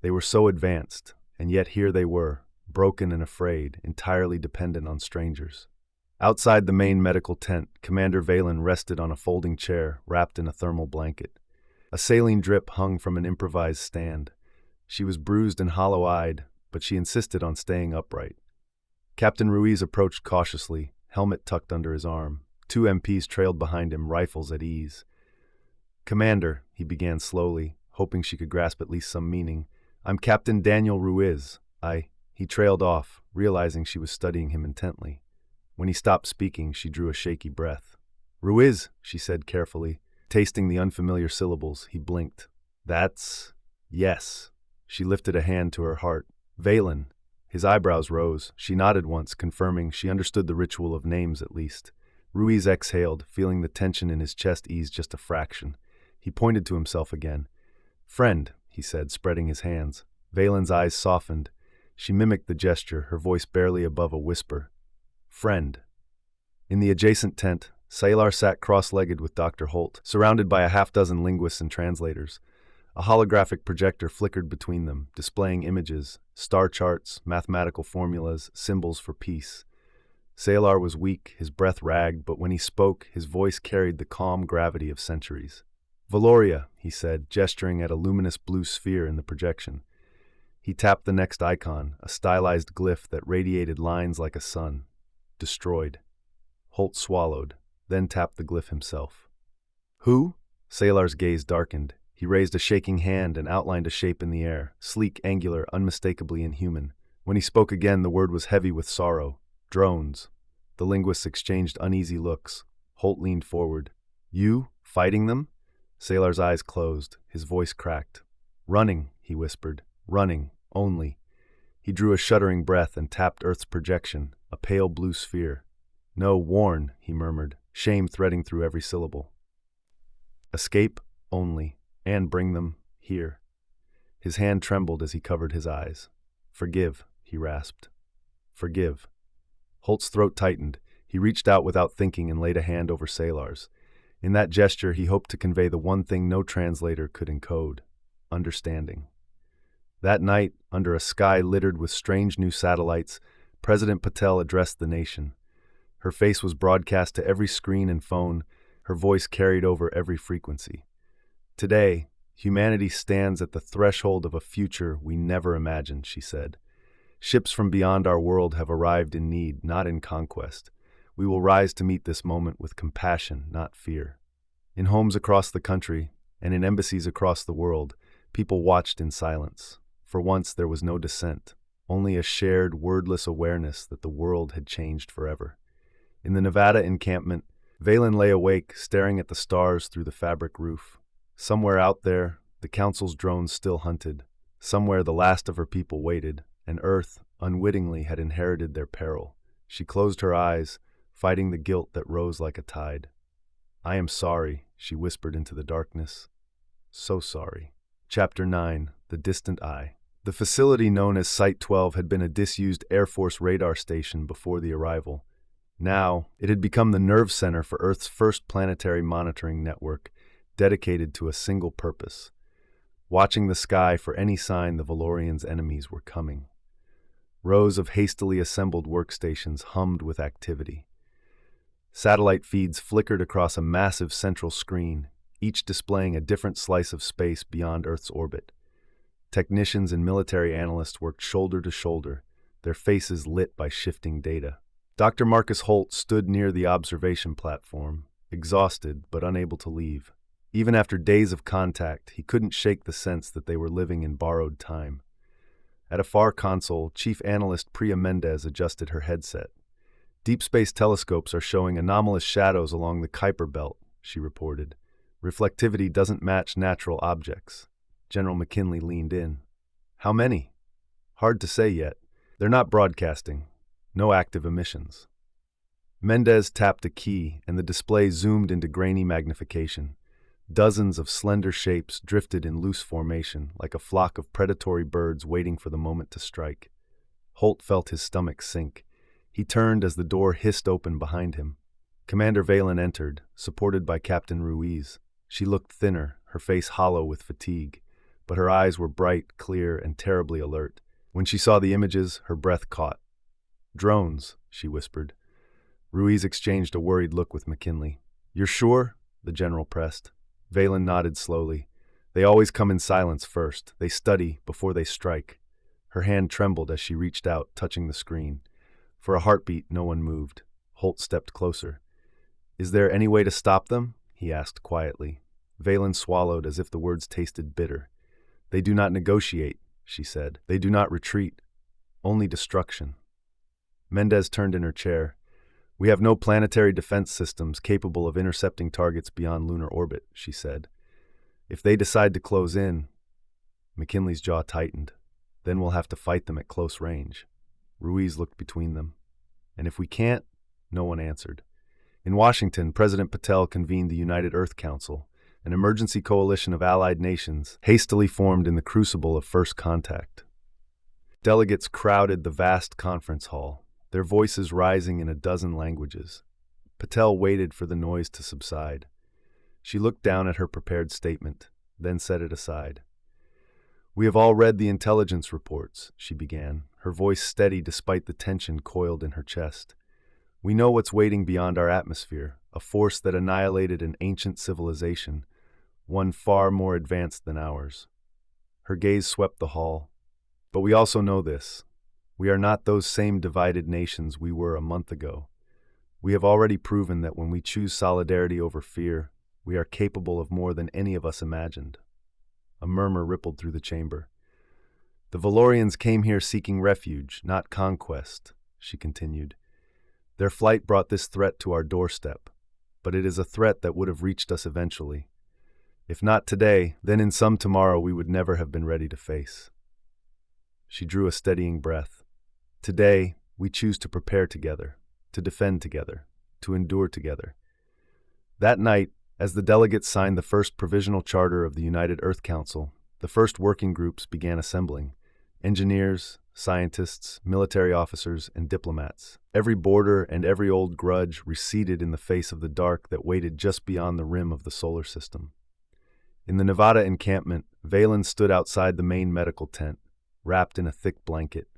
Speaker 1: They were so advanced, and yet here they were, broken and afraid, entirely dependent on strangers. Outside the main medical tent, Commander Valen rested on a folding chair, wrapped in a thermal blanket. A saline drip hung from an improvised stand. She was bruised and hollow-eyed, but she insisted on staying upright. Captain Ruiz approached cautiously, helmet tucked under his arm. 2 MPs trailed behind him, rifles at ease. "Commander," he began slowly, hoping she could grasp at least some meaning. "I'm Captain Daniel Ruiz. He trailed off, realizing she was studying him intently. When he stopped speaking, she drew a shaky breath. "Ruiz," she said carefully. Tasting the unfamiliar syllables, he blinked. "That's... yes." She lifted a hand to her heart. "Valen." His eyebrows rose. She nodded once, confirming she understood the ritual of names at least. Ruiz exhaled, feeling the tension in his chest ease just a fraction. He pointed to himself again. "Friend," he said, spreading his hands. Valen's eyes softened. She mimicked the gesture, her voice barely above a whisper. "Friend." In the adjacent tent, Salar sat cross-legged with Dr. Holt, surrounded by a half-dozen linguists and translators. A holographic projector flickered between them, displaying images, star charts, mathematical formulas, symbols for peace. Salar was weak, his breath ragged, but when he spoke, his voice carried the calm gravity of centuries. "Valoria," he said, gesturing at a luminous blue sphere in the projection. He tapped the next icon, a stylized glyph that radiated lines like a sun. "Destroyed." Holt swallowed, then tapped the glyph himself. "Who?" Salar's gaze darkened. He raised a shaking hand and outlined a shape in the air, sleek, angular, unmistakably inhuman. When he spoke again, the word was heavy with sorrow. "Drones." The linguists exchanged uneasy looks. Holt leaned forward. "You? Fighting them?" Salar's eyes closed. His voice cracked. "Running," he whispered. "Running. Only." He drew a shuddering breath and tapped Earth's projection, a pale blue sphere. "No, warn," he murmured, shame threading through every syllable. "Escape, only, and bring them here." His hand trembled as he covered his eyes. "Forgive," he rasped. "Forgive." Holt's throat tightened. He reached out without thinking and laid a hand over Salar's. In that gesture, he hoped to convey the one thing no translator could encode: understanding. That night, under a sky littered with strange new satellites, President Patel addressed the nation. Her face was broadcast to every screen and phone, her voice carried over every frequency. "Today, humanity stands at the threshold of a future we never imagined," she said. "Ships from beyond our world have arrived in need, not in conquest. We will rise to meet this moment with compassion, not fear." In homes across the country, and in embassies across the world, people watched in silence. For once there was no dissent, only a shared, wordless awareness that the world had changed forever. In the Nevada encampment, Valen lay awake, staring at the stars through the fabric roof. Somewhere out there, the Council's drones still hunted. Somewhere the last of her people waited, and Earth, unwittingly, had inherited their peril. She closed her eyes, fighting the guilt that rose like a tide. "I am sorry," she whispered into the darkness. "So sorry." Chapter 9. The Distant Eye. The facility known as Site 12 had been a disused Air Force radar station before the arrival. Now, it had become the nerve center for Earth's first planetary monitoring network, dedicated to a single purpose: watching the sky for any sign the Valorians' enemies were coming. Rows of hastily assembled workstations hummed with activity. Satellite feeds flickered across a massive central screen, each displaying a different slice of space beyond Earth's orbit. Technicians and military analysts worked shoulder to shoulder, their faces lit by shifting data. Dr. Marcus Holt stood near the observation platform, exhausted but unable to leave. Even after days of contact, he couldn't shake the sense that they were living in borrowed time. At a far console, Chief Analyst Priya Mendez adjusted her headset. Deep space telescopes are showing anomalous shadows along the Kuiper belt, she reported. Reflectivity doesn't match natural objects. General McKinley leaned in. How many? Hard to say yet. They're not broadcasting. No active emissions. Mendez tapped a key, and the display zoomed into grainy magnification. Dozens of slender shapes drifted in loose formation, like a flock of predatory birds waiting for the moment to strike. Holt felt his stomach sink. He turned as the door hissed open behind him. Commander Valen entered, supported by Captain Ruiz. She looked thinner, her face hollow with fatigue, but her eyes were bright, clear, and terribly alert. When she saw the images, her breath caught. "Drones," she whispered. Ruiz exchanged a worried look with McKinley. "You're sure?" the general pressed. Valen nodded slowly. "They always come in silence first. They study before they strike." Her hand trembled as she reached out, touching the screen. For a heartbeat, no one moved. Holt stepped closer. "Is there any way to stop them?" he asked quietly. Valen swallowed as if the words tasted bitter. "They do not negotiate," she said. "They do not retreat. Only destruction." Mendez turned in her chair. "We have no planetary defense systems capable of intercepting targets beyond lunar orbit," she said. "If they decide to close in..." McKinley's jaw tightened. "Then we'll have to fight them at close range." Ruiz looked between them. "And if we can't?" No one answered. In Washington, President Patel convened the United Earth Council, an emergency coalition of allied nations hastily formed in the crucible of first contact. Delegates crowded the vast conference hall, their voices rising in a dozen languages. Patel waited for the noise to subside. She looked down at her prepared statement, then set it aside. "We have all read the intelligence reports," she began, her voice steady despite the tension coiled in her chest. "We know what's waiting beyond our atmosphere, a force that annihilated an ancient civilization, one far more advanced than ours." Her gaze swept the hall. "But we also know this. We are not those same divided nations we were a month ago. We have already proven that when we choose solidarity over fear, we are capable of more than any of us imagined." A murmur rippled through the chamber. "The Valorians came here seeking refuge, not conquest," she continued. "Their flight brought this threat to our doorstep, but it is a threat that would have reached us eventually. If not today, then in some tomorrow we would never have been ready to face." She drew a steadying breath. "Today, we choose to prepare together, to defend together, to endure together." That night, as the delegates signed the first provisional charter of the United Earth Council, the first working groups began assembling. Engineers, scientists, military officers, and diplomats. Every border and every old grudge receded in the face of the dark that waited just beyond the rim of the solar system. In the Nevada encampment, Valen stood outside the main medical tent, wrapped in a thick blanket.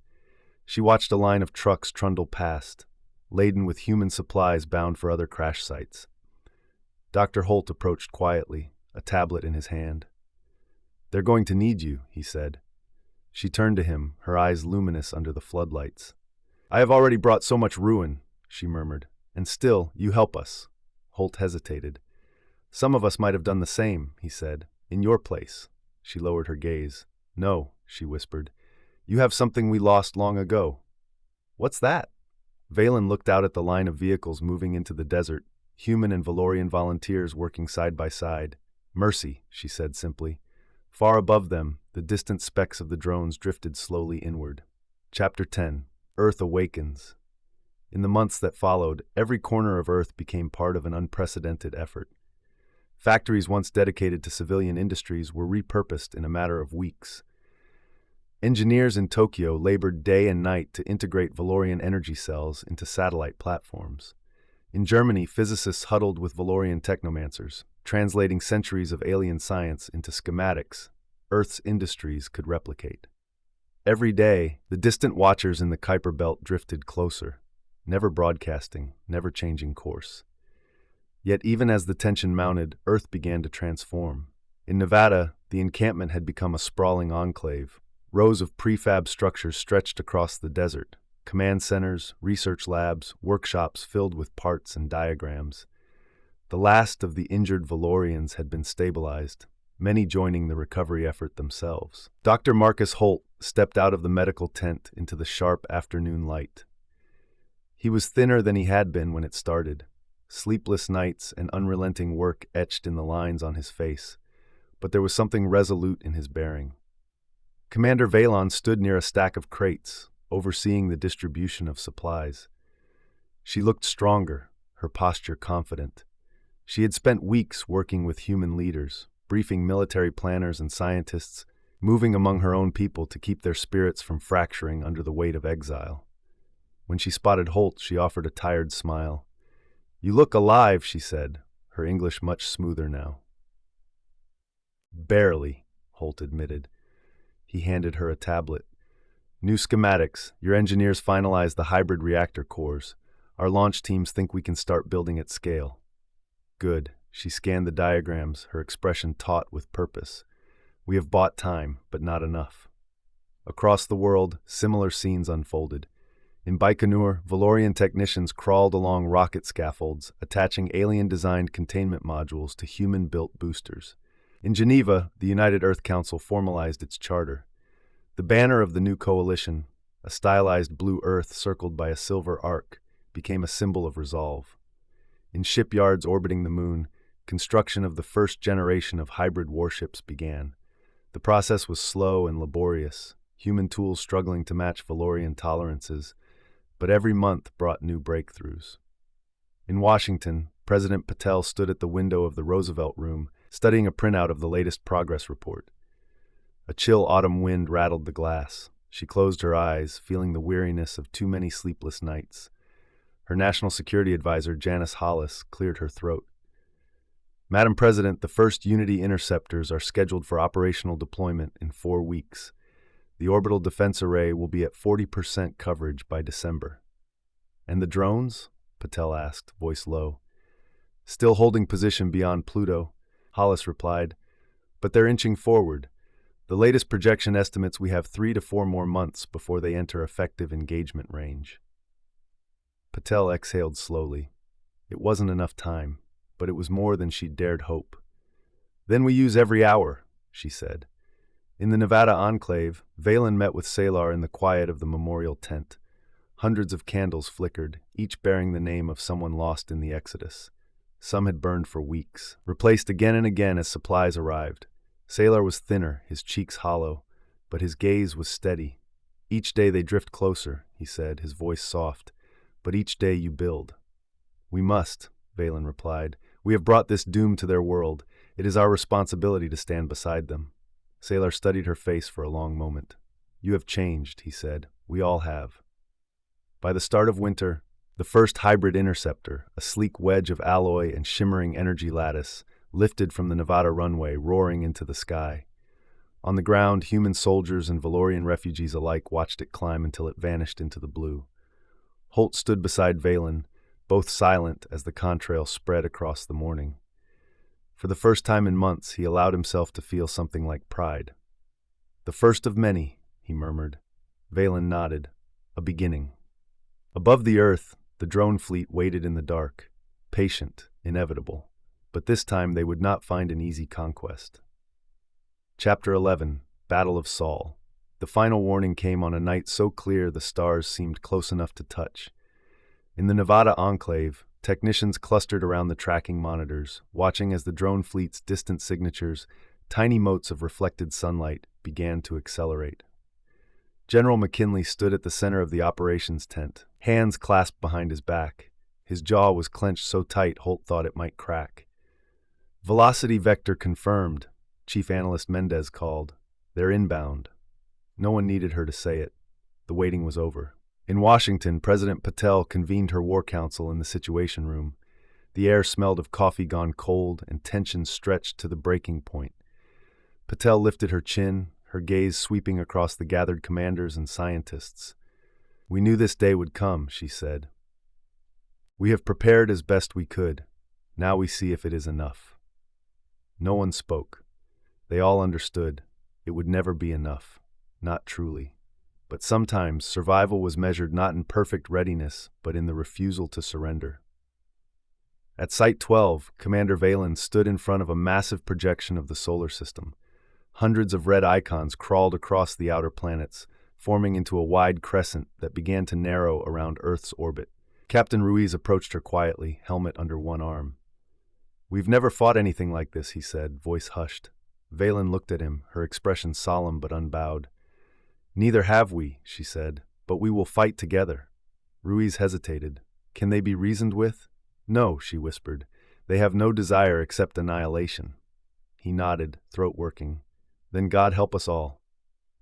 Speaker 1: She watched a line of trucks trundle past, laden with human supplies bound for other crash sites. Dr. Holt approached quietly, a tablet in his hand. "They're going to need you," he said. She turned to him, her eyes luminous under the floodlights. "I have already brought so much ruin," she murmured, "and still, you help us." Holt hesitated. "Some of us might have done the same," he said, "in your place." She lowered her gaze. "No," she whispered. "You have something we lost long ago." "What's that?" Valen looked out at the line of vehicles moving into the desert, human and Valorian volunteers working side by side. "Mercy," she said simply. Far above them, the distant specks of the drones drifted slowly inward. Chapter 10. Earth Awakens. In the months that followed, every corner of Earth became part of an unprecedented effort. Factories once dedicated to civilian industries were repurposed in a matter of weeks. Engineers in Tokyo labored day and night to integrate Valorian energy cells into satellite platforms. In Germany, physicists huddled with Valorian technomancers, translating centuries of alien science into schematics Earth's industries could replicate. Every day, the distant watchers in the Kuiper belt drifted closer, never broadcasting, never changing course. Yet even as the tension mounted, Earth began to transform. In Nevada, the encampment had become a sprawling enclave. Rows of prefab structures stretched across the desert, command centers, research labs, workshops filled with parts and diagrams. The last of the injured Valorians had been stabilized, many joining the recovery effort themselves. Dr. Marcus Holt stepped out of the medical tent into the sharp afternoon light. He was thinner than he had been when it started. Sleepless nights and unrelenting work etched in the lines on his face, but there was something resolute in his bearing. Commander Valon stood near a stack of crates, overseeing the distribution of supplies. She looked stronger, her posture confident. She had spent weeks working with human leaders, briefing military planners and scientists, moving among her own people to keep their spirits from fracturing under the weight of exile. When she spotted Holt, she offered a tired smile. "You look alive," she said, her English much smoother now. "Barely," Holt admitted. He handed her a tablet. "New schematics. Your engineers finalized the hybrid reactor cores. Our launch teams think we can start building at scale." "Good." She scanned the diagrams, her expression taut with purpose. "We have bought time, but not enough." Across the world, similar scenes unfolded. In Baikonur, Valorian technicians crawled along rocket scaffolds, attaching alien-designed containment modules to human-built boosters. In Geneva, the United Earth Council formalized its charter. The banner of the new coalition, a stylized blue earth circled by a silver arc, became a symbol of resolve. In shipyards orbiting the moon, construction of the first generation of hybrid warships began. The process was slow and laborious, human tools struggling to match Valorian tolerances, but every month brought new breakthroughs. In Washington, President Patel stood at the window of the Roosevelt Room, studying a printout of the latest progress report. A chill autumn wind rattled the glass. She closed her eyes, feeling the weariness of too many sleepless nights. Her National Security Advisor, Janice Hollis, cleared her throat. "Madam President, the first Unity interceptors are scheduled for operational deployment in 4 weeks. The orbital defense array will be at 40% coverage by December." "And the drones?" Patel asked, voice low. "Still holding position beyond Pluto," Hollis replied, "but they're inching forward. The latest projection estimates we have 3 to 4 more months before they enter effective engagement range." Patel exhaled slowly. It wasn't enough time, but it was more than she'd dared hope. "Then we use every hour," she said. In the Nevada enclave, Valen met with Salar in the quiet of the memorial tent. Hundreds of candles flickered, each bearing the name of someone lost in the Exodus. Some had burned for weeks, replaced again and again as supplies arrived. Salar was thinner, his cheeks hollow, but his gaze was steady. "Each day they drift closer," he said, his voice soft. "But each day you build." "We must," Valen replied. "We have brought this doom to their world. It is our responsibility to stand beside them." Salar studied her face for a long moment. "You have changed," he said. "We all have." By the start of winter, the first hybrid interceptor, a sleek wedge of alloy and shimmering energy lattice, lifted from the Nevada runway, roaring into the sky. On the ground, human soldiers and Valorian refugees alike watched it climb until it vanished into the blue. Holt stood beside Valen, both silent as the contrail spread across the morning. For the first time in months, he allowed himself to feel something like pride. "The first of many," he murmured. Valen nodded. "A beginning." Above the earth, the drone fleet waited in the dark, patient, inevitable. But this time they would not find an easy conquest. Chapter 11, Battle of Saul. The final warning came on a night so clear the stars seemed close enough to touch. In the Nevada enclave, technicians clustered around the tracking monitors, watching as the drone fleet's distant signatures, tiny motes of reflected sunlight, began to accelerate. General McKinley stood at the center of the operations tent, hands clasped behind his back. His jaw was clenched so tight Holt thought it might crack. "Velocity vector confirmed," Chief Analyst Mendez called. "They're inbound." No one needed her to say it. The waiting was over. In Washington, President Patel convened her war council in the Situation Room. The air smelled of coffee gone cold and tension stretched to the breaking point. Patel lifted her chin, her gaze sweeping across the gathered commanders and scientists. "We knew this day would come," she said. "We have prepared as best we could. Now we see if it is enough." No one spoke. They all understood. It would never be enough. Not truly. But sometimes survival was measured not in perfect readiness, but in the refusal to surrender. At Site 12, Commander Valen stood in front of a massive projection of the solar system. Hundreds of red icons crawled across the outer planets, forming into a wide crescent that began to narrow around Earth's orbit. Captain Ruiz approached her quietly, helmet under one arm. "We've never fought anything like this," he said, voice hushed. Valen looked at him, her expression solemn but unbowed. "Neither have we," she said, "but we will fight together." Ruiz hesitated. "Can they be reasoned with?" "No," she whispered. "They have no desire except annihilation." He nodded, throat working. "Then God help us all."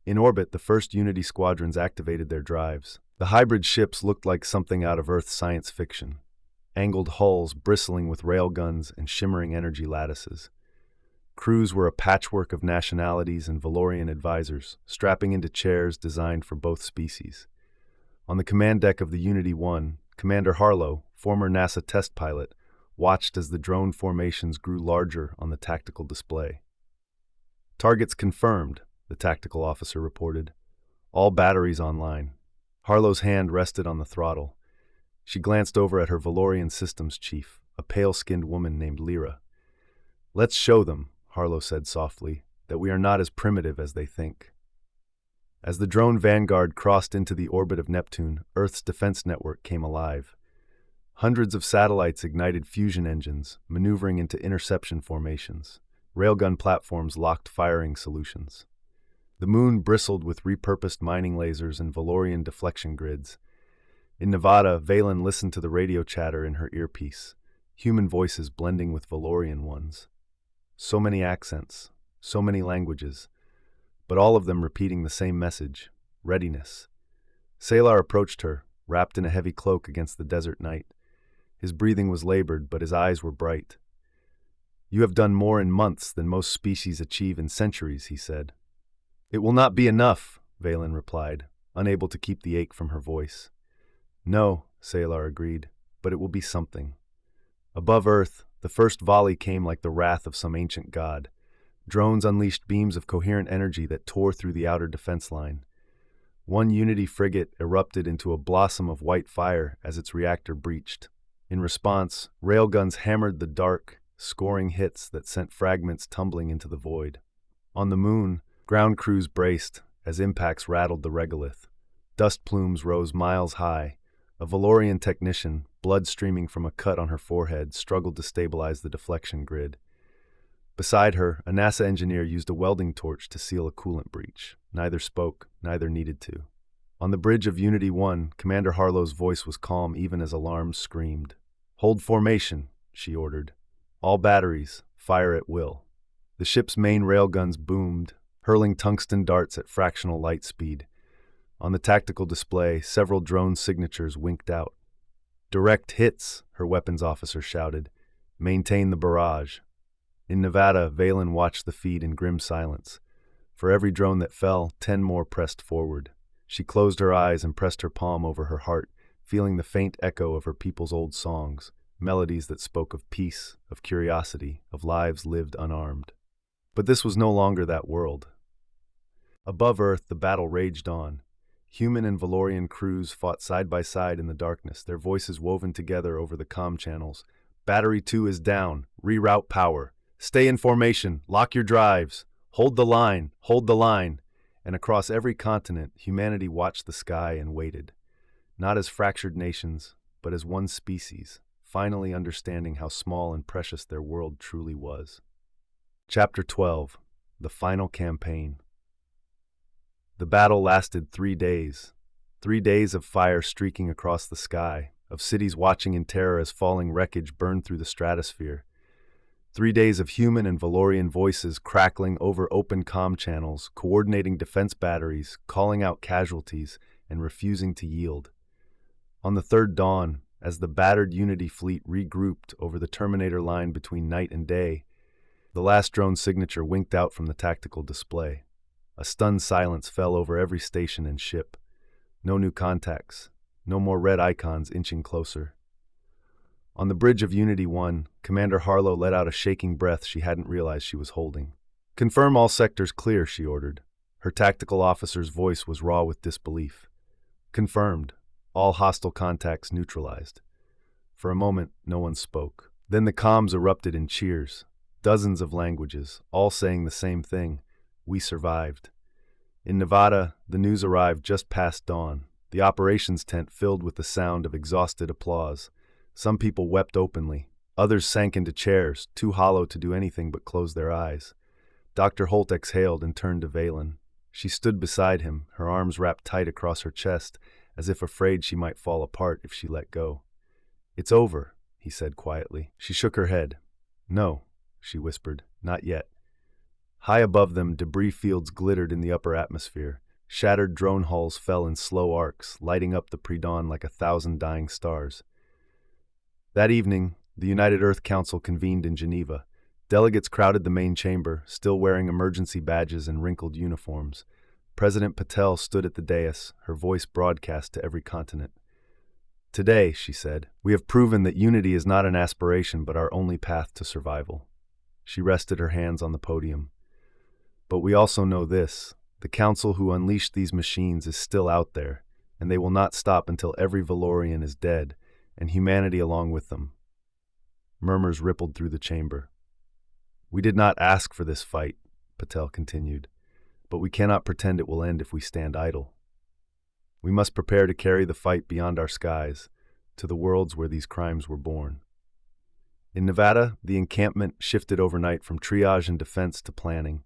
Speaker 1: In orbit, the first Unity squadrons activated their drives. The hybrid ships looked like something out of Earth's science fiction. Angled hulls bristling with railguns and shimmering energy lattices. Crews were a patchwork of nationalities and Valorian advisors, strapping into chairs designed for both species. On the command deck of the Unity 1, Commander Harlow, former NASA test pilot, watched as the drone formations grew larger on the tactical display. "Targets confirmed," the tactical officer reported. "All batteries online." Harlow's hand rested on the throttle. She glanced over at her Valorian systems chief, a pale-skinned woman named Lyra. "Let's show them," Harlow said softly, "that we are not as primitive as they think." As the drone Vanguard crossed into the orbit of Neptune, Earth's defense network came alive. Hundreds of satellites ignited fusion engines, maneuvering into interception formations. Railgun platforms locked firing solutions. The moon bristled with repurposed mining lasers and Valorian deflection grids. In Nevada, Valen listened to the radio chatter in her earpiece, human voices blending with Valorian ones. So many accents, so many languages, but all of them repeating the same message: readiness. Salar approached her, wrapped in a heavy cloak against the desert night. His breathing was labored, but his eyes were bright. "You have done more in months than most species achieve in centuries," he said. "It will not be enough," Valen replied, unable to keep the ache from her voice. "No," Salar agreed, "but it will be something." Above Earth, the first volley came like the wrath of some ancient god. Drones unleashed beams of coherent energy that tore through the outer defense line. One Unity frigate erupted into a blossom of white fire as its reactor breached. In response, railguns hammered the dark, scoring hits that sent fragments tumbling into the void. On the moon, ground crews braced as impacts rattled the regolith. Dust plumes rose miles high. A Valorian technician, blood streaming from a cut on her forehead, struggled to stabilize the deflection grid. Beside her, a NASA engineer used a welding torch to seal a coolant breach. Neither spoke, neither needed to. On the bridge of Unity 1, Commander Harlow's voice was calm even as alarms screamed. "Hold formation," she ordered. "All batteries, fire at will." The ship's main railguns boomed, hurling tungsten darts at fractional light speed. On the tactical display, several drone signatures winked out. "Direct hits," her weapons officer shouted. "Maintain the barrage." In Nevada, Valen watched the feed in grim silence. For every drone that fell, 10 more pressed forward. She closed her eyes and pressed her palm over her heart, feeling the faint echo of her people's old songs, melodies that spoke of peace, of curiosity, of lives lived unarmed. But this was no longer that world. Above Earth, the battle raged on. Human and Valorian crews fought side by side in the darkness, their voices woven together over the comm channels. "Battery 2 is down. Reroute power. Stay in formation. Lock your drives. Hold the line. Hold the line." And across every continent, humanity watched the sky and waited. Not as fractured nations, but as one species, finally understanding how small and precious their world truly was. Chapter 12. The Final Campaign. The battle lasted 3 days. 3 days of fire streaking across the sky, of cities watching in terror as falling wreckage burned through the stratosphere. 3 days of human and Valorian voices crackling over open comm channels, coordinating defense batteries, calling out casualties, and refusing to yield. On the third dawn, as the battered Unity fleet regrouped over the Terminator line between night and day, the last drone signature winked out from the tactical display. A stunned silence fell over every station and ship. No new contacts, no more red icons inching closer. On the bridge of Unity 1, Commander Harlow let out a shaking breath she hadn't realized she was holding. "Confirm all sectors clear," she ordered. Her tactical officer's voice was raw with disbelief. "Confirmed. All hostile contacts neutralized." For a moment, no one spoke. Then the comms erupted in cheers. Dozens of languages, all saying the same thing. We survived. In Nevada, the news arrived just past dawn, the operations tent filled with the sound of exhausted applause. Some people wept openly. Others sank into chairs, too hollow to do anything but close their eyes. Dr. Holt exhaled and turned to Valen. She stood beside him, her arms wrapped tight across her chest, as if afraid she might fall apart if she let go. "It's over," he said quietly. She shook her head. "No," she whispered, "not yet." High above them, debris fields glittered in the upper atmosphere. Shattered drone hulls fell in slow arcs, lighting up the pre-dawn like 1,000 dying stars. That evening, the United Earth Council convened in Geneva. Delegates crowded the main chamber, still wearing emergency badges and wrinkled uniforms. President Patel stood at the dais, her voice broadcast to every continent. "Today," she said, "we have proven that unity is not an aspiration but our only path to survival." She rested her hands on the podium. "But we also know this: the council who unleashed these machines is still out there, and they will not stop until every Valorian is dead, and humanity along with them." Murmurs rippled through the chamber. "We did not ask for this fight," Patel continued, "but we cannot pretend it will end if we stand idle. We must prepare to carry the fight beyond our skies, to the worlds where these crimes were born." In Nevada, the encampment shifted overnight from triage and defense to planning.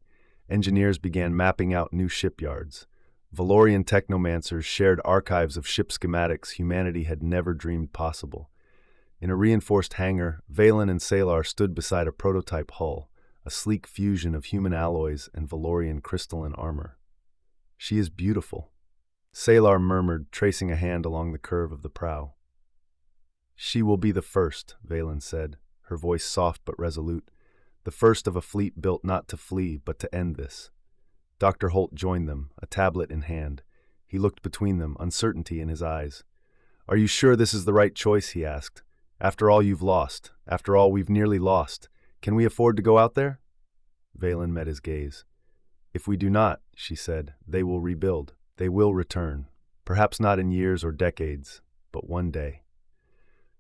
Speaker 1: Engineers began mapping out new shipyards. Valorian technomancers shared archives of ship schematics humanity had never dreamed possible. In a reinforced hangar, Valen and Salar stood beside a prototype hull, a sleek fusion of human alloys and Valorian crystalline armor. "She is beautiful," Salar murmured, tracing a hand along the curve of the prow. "She will be the first," Valen said, her voice soft but resolute. "The first of a fleet built not to flee, but to end this." Dr. Holt joined them, a tablet in hand. He looked between them, uncertainty in his eyes. "Are you sure this is the right choice?" he asked. "After all you've lost, after all we've nearly lost, can we afford to go out there?" Valen met his gaze. "If we do not," she said, "they will rebuild. They will return. Perhaps not in years or decades, but one day."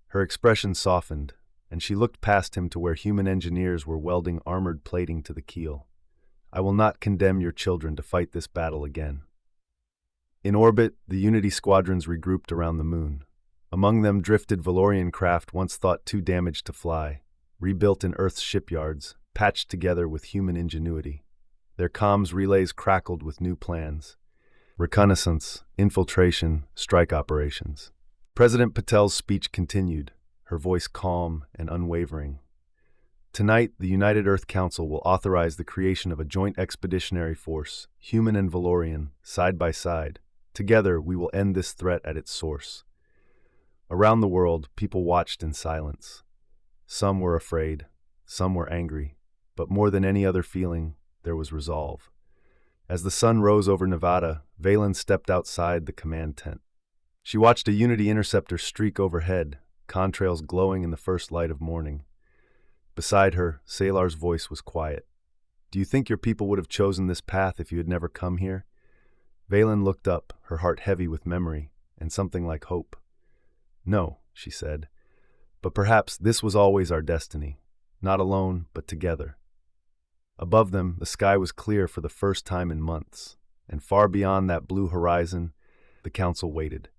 Speaker 1: Her expression softened, and she looked past him to where human engineers were welding armored plating to the keel. "I will not condemn your children to fight this battle again." In orbit, the Unity squadrons regrouped around the moon. Among them drifted Valorian craft once thought too damaged to fly, rebuilt in Earth's shipyards, patched together with human ingenuity. Their comms relays crackled with new plans: reconnaissance, infiltration, strike operations. President Patel's speech continued, her voice calm and unwavering. "Tonight, the United Earth Council will authorize the creation of a joint expeditionary force, human and Valorian, side by side. Together, we will end this threat at its source." Around the world, people watched in silence. Some were afraid, some were angry, but more than any other feeling, there was resolve. As the sun rose over Nevada, Valen stepped outside the command tent. She watched a Unity interceptor streak overhead, contrails glowing in the first light of morning. Beside her, Salar's voice was quiet. "Do you think your people would have chosen this path if you had never come here?" Valen looked up, her heart heavy with memory and something like hope. "No," she said, "but perhaps this was always our destiny, not alone, but together." Above them, the sky was clear for the first time in months, and far beyond that blue horizon, the council waited.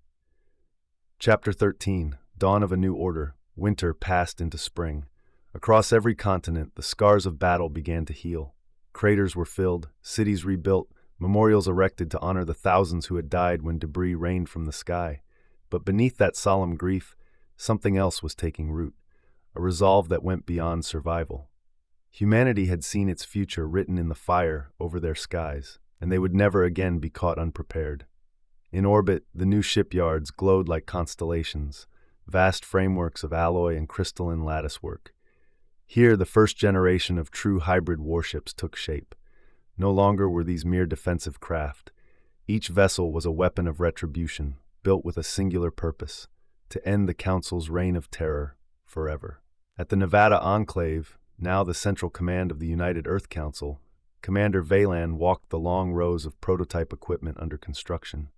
Speaker 1: Chapter 13, Dawn of a New Order. Winter passed into spring. Across every continent, the scars of battle began to heal. Craters were filled, cities rebuilt, memorials erected to honor the thousands who had died when debris rained from the sky. But beneath that solemn grief, something else was taking root, a resolve that went beyond survival. Humanity had seen its future written in the fire over their skies, and they would never again be caught unprepared. In orbit, the new shipyards glowed like constellations, vast frameworks of alloy and crystalline latticework. Here, the first generation of true hybrid warships took shape. No longer were these mere defensive craft. Each vessel was a weapon of retribution, built with a singular purpose: to end the Council's reign of terror forever. At the Nevada Enclave, now the central command of the United Earth Council, Commander Valen walked the long rows of prototype equipment under construction.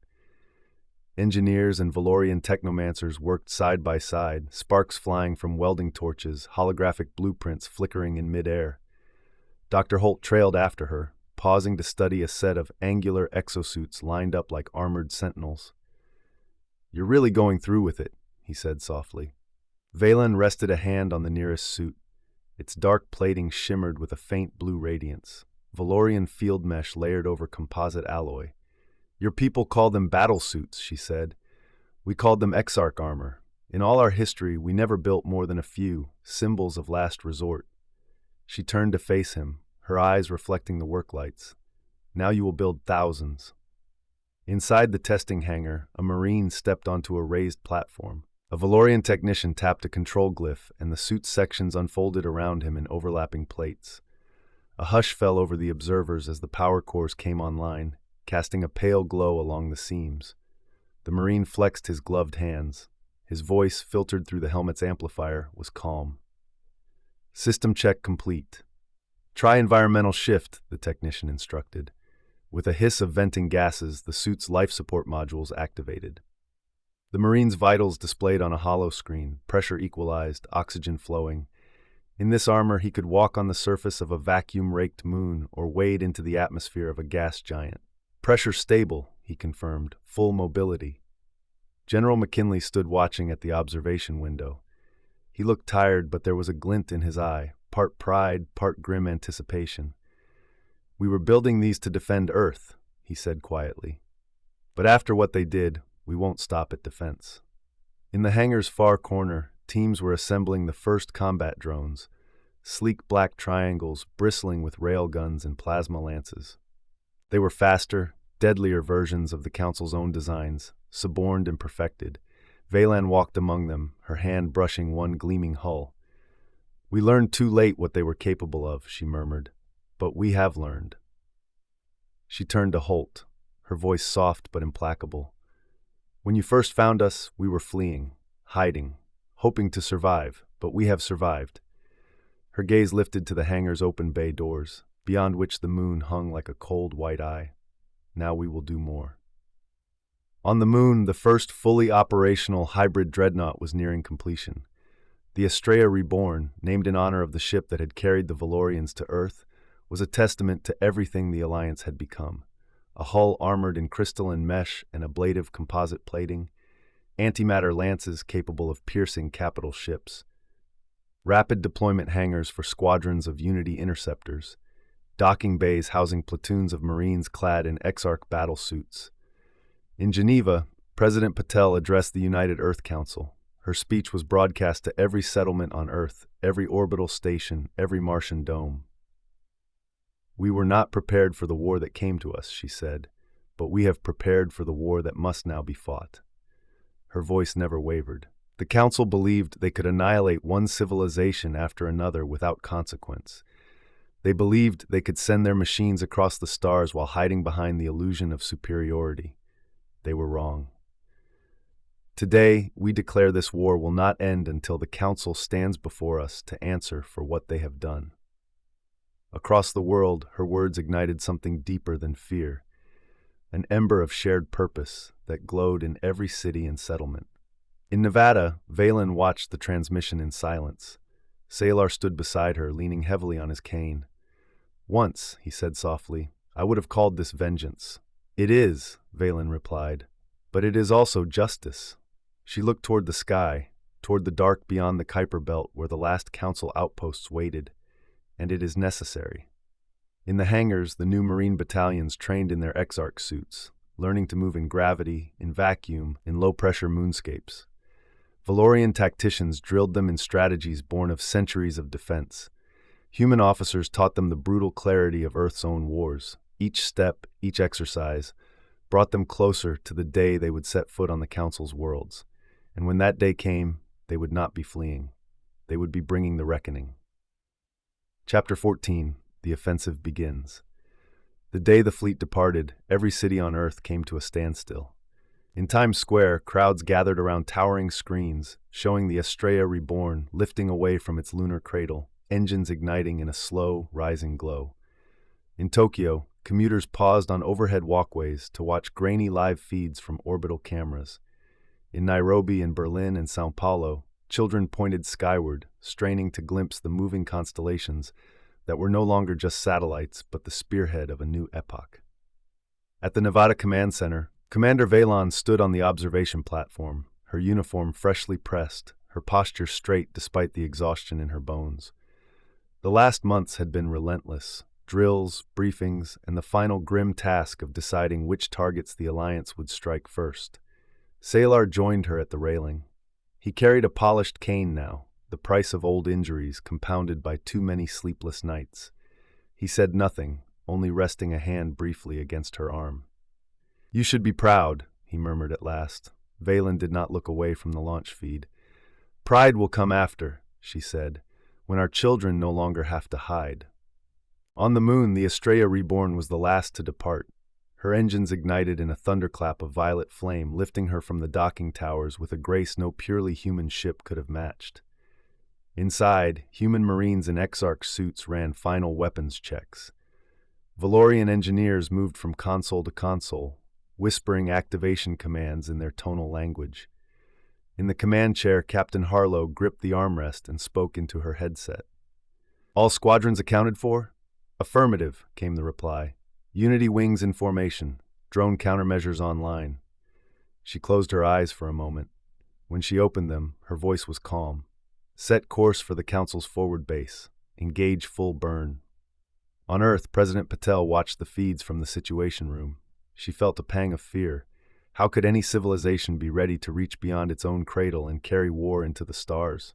Speaker 1: Engineers and Valorian technomancers worked side by side, sparks flying from welding torches, holographic blueprints flickering in midair. Dr. Holt trailed after her, pausing to study a set of angular exosuits lined up like armored sentinels. "You're really going through with it," he said softly. Valen rested a hand on the nearest suit. Its dark plating shimmered with a faint blue radiance, Valorian field mesh layered over composite alloy. "Your people call them battle suits," she said. "We called them Exarch armor. In all our history, we never built more than a few, symbols of last resort." She turned to face him, her eyes reflecting the work lights. "Now you will build thousands." Inside the testing hangar, a Marine stepped onto a raised platform. A Valorian technician tapped a control glyph, and the suit's sections unfolded around him in overlapping plates. A hush fell over the observers as the power cores came online, casting a pale glow along the seams. The Marine flexed his gloved hands. His voice, filtered through the helmet's amplifier, was calm. "System check complete. Try environmental shift," the technician instructed. With a hiss of venting gases, the suit's life support modules activated. The Marine's vitals displayed on a hollow screen, pressure equalized, oxygen flowing. In this armor, he could walk on the surface of a vacuum-raked moon or wade into the atmosphere of a gas giant. "Pressure stable," he confirmed, "full mobility." General McKinley stood watching at the observation window. He looked tired, but there was a glint in his eye, part pride, part grim anticipation. "We were building these to defend Earth," he said quietly. "But after what they did, we won't stop at defense." In the hangar's far corner, teams were assembling the first combat drones, sleek black triangles bristling with railguns and plasma lances. They were faster, deadlier versions of the Council's own designs, suborned and perfected. Valen walked among them, her hand brushing one gleaming hull. "We learned too late what they were capable of," she murmured. "But we have learned." She turned to Holt, her voice soft but implacable. "When you first found us, we were fleeing, hiding, hoping to survive, but we have survived." Her gaze lifted to the hangar's open bay doors, beyond which the moon hung like a cold white eye. "Now we will do more." On the moon, the first fully operational hybrid dreadnought was nearing completion. The Estrella Reborn, named in honor of the ship that had carried the Valorians to Earth, was a testament to everything the Alliance had become. A hull armored in crystalline mesh and ablative composite plating, antimatter lances capable of piercing capital ships, rapid deployment hangars for squadrons of Unity interceptors, docking bays housing platoons of Marines clad in Exarch battle suits. In Geneva, President Patel addressed the United Earth Council. Her speech was broadcast to every settlement on Earth, every orbital station, every Martian dome. "We were not prepared for the war that came to us," she said, "but we have prepared for the war that must now be fought." Her voice never wavered. The Council believed they could annihilate one civilization after another without consequence. They believed they could send their machines across the stars while hiding behind the illusion of superiority. They were wrong. Today, we declare this war will not end until the Council stands before us to answer for what they have done. Across the world, her words ignited something deeper than fear, an ember of shared purpose that glowed in every city and settlement. In Nevada, Valen watched the transmission in silence. Salar stood beside her, leaning heavily on his cane. "Once," he said softly, "I would have called this vengeance." "It is," Valen replied, "but it is also justice." She looked toward the sky, toward the dark beyond the Kuiper Belt where the last Council outposts waited. "And it is necessary." In the hangars, the new Marine battalions trained in their Exarch suits, learning to move in gravity, in vacuum, in low-pressure moonscapes. Valorian tacticians drilled them in strategies born of centuries of defense. Human officers taught them the brutal clarity of Earth's own wars. Each step, each exercise, brought them closer to the day they would set foot on the Council's worlds. And when that day came, they would not be fleeing. They would be bringing the reckoning. Chapter 14. The Offensive Begins. The day the fleet departed, every city on Earth came to a standstill. In Times Square, crowds gathered around towering screens, showing the Estrella Reborn lifting away from its lunar cradle, engines igniting in a slow, rising glow. In Tokyo, commuters paused on overhead walkways to watch grainy live feeds from orbital cameras. In Nairobi and Berlin and Sao Paulo, children pointed skyward, straining to glimpse the moving constellations that were no longer just satellites but the spearhead of a new epoch. At the Nevada Command Center, Commander Valen stood on the observation platform, her uniform freshly pressed, her posture straight despite the exhaustion in her bones. The last months had been relentless. Drills, briefings, and the final grim task of deciding which targets the Alliance would strike first. Salar joined her at the railing. He carried a polished cane now, the price of old injuries compounded by too many sleepless nights. He said nothing, only resting a hand briefly against her arm. "You should be proud," he murmured at last. Valen did not look away from the launch feed. "Pride will come after," she said, "when our children no longer have to hide." On the moon, the Estrella Reborn was the last to depart. Her engines ignited in a thunderclap of violet flame, lifting her from the docking towers with a grace no purely human ship could have matched. Inside, human Marines in Exarch suits ran final weapons checks. Valorian engineers moved from console to console, whispering activation commands in their tonal language. In the command chair, Captain Harlow gripped the armrest and spoke into her headset. "All squadrons accounted for?" "Affirmative," came the reply. "Unity wings in formation. Drone countermeasures online." She closed her eyes for a moment. When she opened them, her voice was calm. "Set course for the Council's forward base. Engage full burn." On Earth, President Patel watched the feeds from the Situation Room. She felt a pang of fear. How could any civilization be ready to reach beyond its own cradle and carry war into the stars?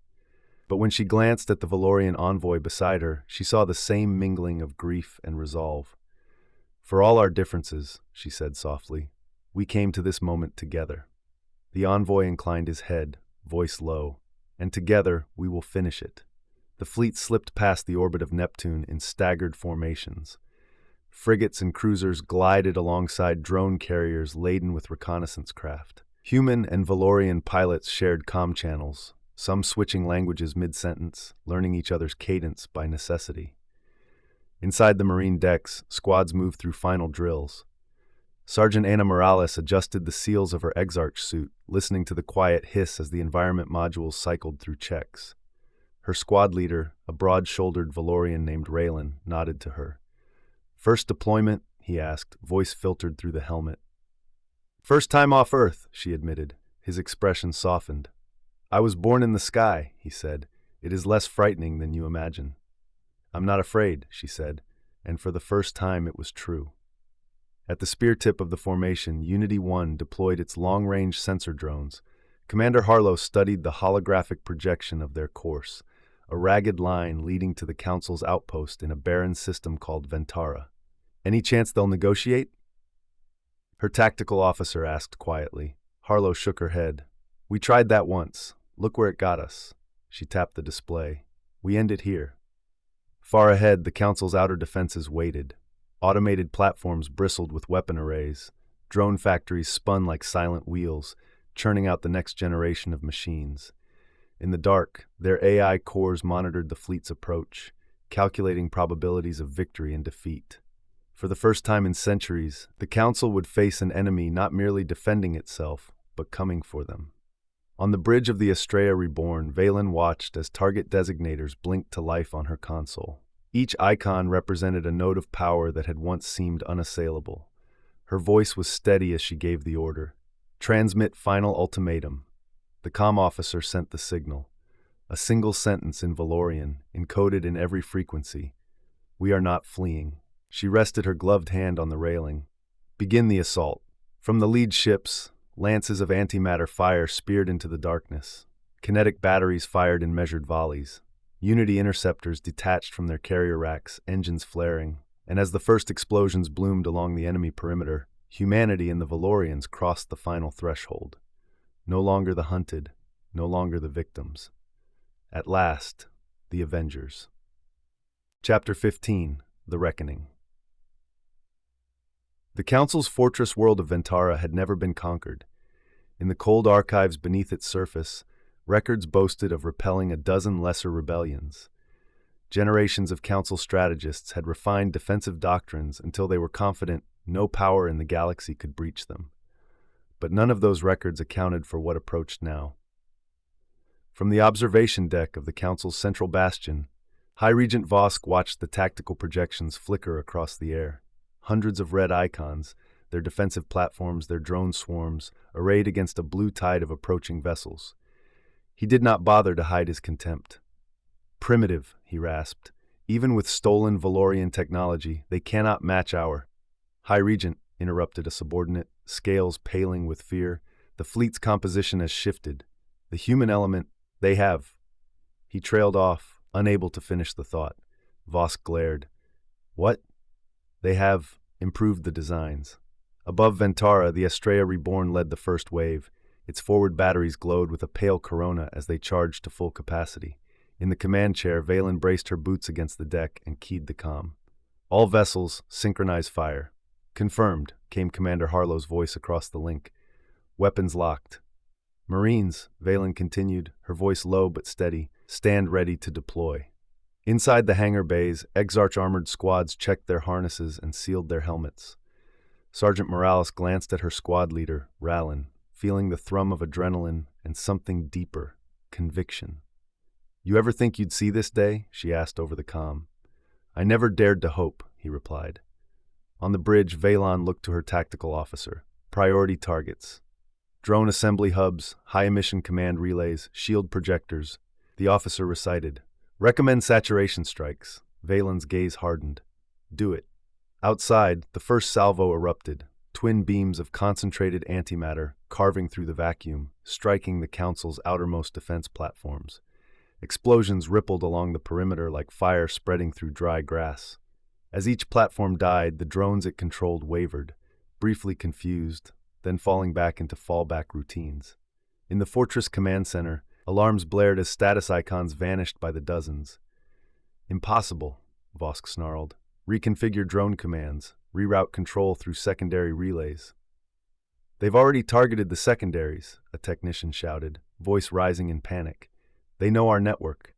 Speaker 1: But when she glanced at the Valorian envoy beside her, she saw the same mingling of grief and resolve. "For all our differences," she said softly, "we came to this moment together." The envoy inclined his head, voice low, "And together we will finish it." The fleet slipped past the orbit of Neptune in staggered formations. Frigates and cruisers glided alongside drone carriers laden with reconnaissance craft. Human and Valorian pilots shared comm channels, some switching languages mid-sentence, learning each other's cadence by necessity. Inside the Marine decks, squads moved through final drills. Sergeant Ana Morales adjusted the seals of her Exarch suit, listening to the quiet hiss as the environment modules cycled through checks. Her squad leader, a broad-shouldered Valorian named Raylan, nodded to her. "First deployment?" he asked, voice filtered through the helmet. "First time off Earth," she admitted. His expression softened. "I was born in the sky," he said. "It is less frightening than you imagine." "I'm not afraid," she said, and for the first time it was true. At the spear tip of the formation, Unity 1 deployed its long-range sensor drones. Commander Harlow studied the holographic projection of their course, a ragged line leading to the Council's outpost in a barren system called Ventara. "Any chance they'll negotiate?" Her tactical officer asked quietly. Harlow shook her head. "We tried that once. Look where it got us." She tapped the display. "We end it here." Far ahead, the Council's outer defenses waited. Automated platforms bristled with weapon arrays. Drone factories spun like silent wheels, churning out the next generation of machines. In the dark, their AI cores monitored the fleet's approach, calculating probabilities of victory and defeat. For the first time in centuries, the Council would face an enemy not merely defending itself, but coming for them. On the bridge of the Estrella Reborn, Valen watched as target designators blinked to life on her console. Each icon represented a node of power that had once seemed unassailable. Her voice was steady as she gave the order. "Transmit final ultimatum." The comm officer sent the signal. A single sentence in Valorian, encoded in every frequency. "We are not fleeing." She rested her gloved hand on the railing. "Begin the assault." From the lead ships, lances of antimatter fire speared into the darkness. Kinetic batteries fired in measured volleys. Unity interceptors detached from their carrier racks, engines flaring. And as the first explosions bloomed along the enemy perimeter, humanity and the Valorians crossed the final threshold. No longer the hunted, no longer the victims. At last, the Avengers. Chapter 15, The Reckoning. The Council's fortress world of Ventara had never been conquered. In the cold archives beneath its surface, records boasted of repelling a dozen lesser rebellions. Generations of Council strategists had refined defensive doctrines until they were confident no power in the galaxy could breach them. But none of those records accounted for what approached now. From the observation deck of the Council's central bastion, High Regent Vosk watched the tactical projections flicker across the air. Hundreds of red icons, their defensive platforms, their drone swarms, arrayed against a blue tide of approaching vessels. He did not bother to hide his contempt. Primitive, he rasped. Even with stolen Valorian technology, they cannot match our. High Regent, interrupted a subordinate, scales paling with fear. The fleet's composition has shifted. The human element, they have. He trailed off, unable to finish the thought. Vosk glared. What? They have improved the designs. Above Ventara, the Estrella Reborn led the first wave. Its forward batteries glowed with a pale corona as they charged to full capacity. In the command chair, Valen braced her boots against the deck and keyed the comm. All vessels, synchronize fire. Confirmed, came Commander Harlow's voice across the link. Weapons locked. Marines, Valen continued, her voice low but steady, stand ready to deploy. Inside the hangar bays, Exarch armored squads checked their harnesses and sealed their helmets. Sergeant Morales glanced at her squad leader, Rallin, feeling the thrum of adrenaline and something deeper, conviction. You ever think you'd see this day? She asked over the comm. I never dared to hope, he replied. On the bridge, Valon looked to her tactical officer. Priority targets. Drone assembly hubs, high-emission command relays, shield projectors. The officer recited. Recommend saturation strikes. Valen's gaze hardened. Do it. Outside, the first salvo erupted, twin beams of concentrated antimatter carving through the vacuum, striking the Council's outermost defense platforms. Explosions rippled along the perimeter like fire spreading through dry grass. As each platform died, the drones it controlled wavered, briefly confused, then falling back into fallback routines. In the Fortress Command Center, alarms blared as status icons vanished by the dozens. Impossible, Vosk snarled. Reconfigure drone commands, reroute control through secondary relays. They've already targeted the secondaries, a technician shouted, voice rising in panic. They know our network.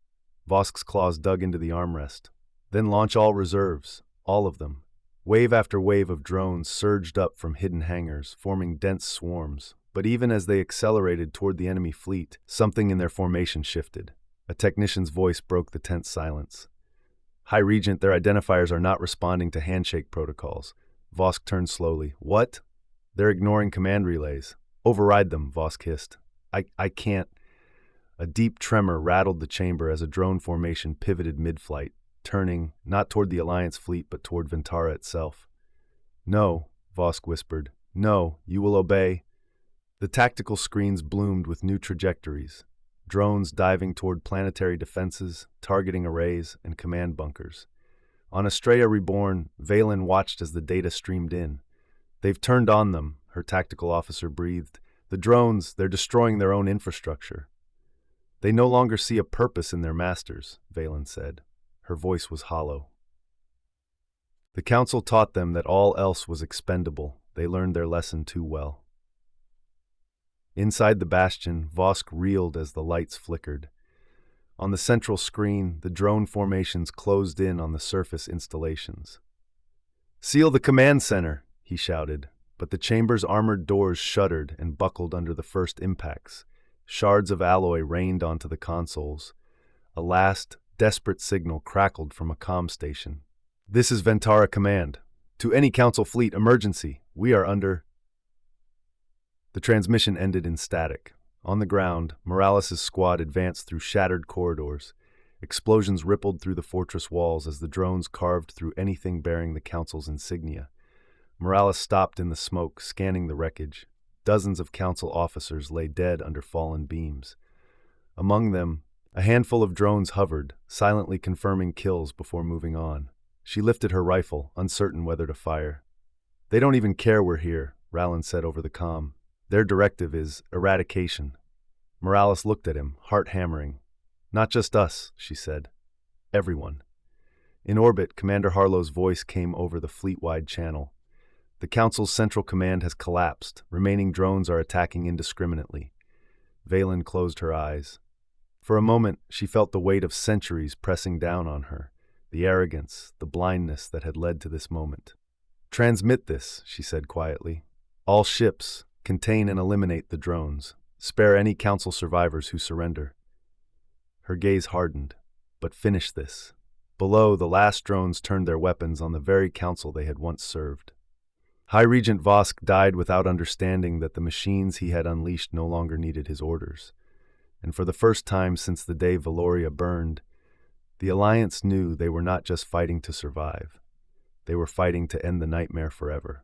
Speaker 1: Vosk's claws dug into the armrest. Then launch all reserves, all of them. Wave after wave of drones surged up from hidden hangars, forming dense swarms. But even as they accelerated toward the enemy fleet, something in their formation shifted. A technician's voice broke the tense silence. High Regent, their identifiers are not responding to handshake protocols. Vosk turned slowly. What? They're ignoring command relays. Override them, Vosk hissed. I can't. A deep tremor rattled the chamber as a drone formation pivoted mid-flight, turning, not toward the Alliance fleet, but toward Ventara itself. No, Vosk whispered. No, you will obey. The tactical screens bloomed with new trajectories. Drones diving toward planetary defenses, targeting arrays, and command bunkers. On Estrella Reborn, Valen watched as the data streamed in. They've turned on them, her tactical officer breathed. The drones, they're destroying their own infrastructure. They no longer see a purpose in their masters, Valen said. Her voice was hollow. The Council taught them that all else was expendable. They learned their lesson too well. Inside the bastion, Vosk reeled as the lights flickered. On the central screen, the drone formations closed in on the surface installations. Seal the command center, he shouted, but the chamber's armored doors shuddered and buckled under the first impacts. Shards of alloy rained onto the consoles. A last, desperate signal crackled from a comm station. This is Ventara Command. To any Council fleet, emergency. We are under... The transmission ended in static. On the ground, Morales' squad advanced through shattered corridors. Explosions rippled through the fortress walls as the drones carved through anything bearing the Council's insignia. Morales stopped in the smoke, scanning the wreckage. Dozens of Council officers lay dead under fallen beams. Among them, a handful of drones hovered, silently confirming kills before moving on. She lifted her rifle, uncertain whether to fire. They don't even care we're here, Rallin said over the comm. Their directive is eradication. Morales looked at him, heart hammering. Not just us, she said. Everyone. In orbit, Commander Harlow's voice came over the fleet-wide channel. The Council's central command has collapsed. Remaining drones are attacking indiscriminately. Valen closed her eyes. For a moment, she felt the weight of centuries pressing down on her, the arrogance, the blindness that had led to this moment. "Transmit this," she said quietly. "All ships, contain and eliminate the drones. Spare any council survivors who surrender." Her gaze hardened. "But finish this." Below, the last drones turned their weapons on the very council they had once served. High Regent Vosk died without understanding that the machines he had unleashed no longer needed his orders. And for the first time since the day Valoria burned, the Alliance knew they were not just fighting to survive. They were fighting to end the nightmare forever.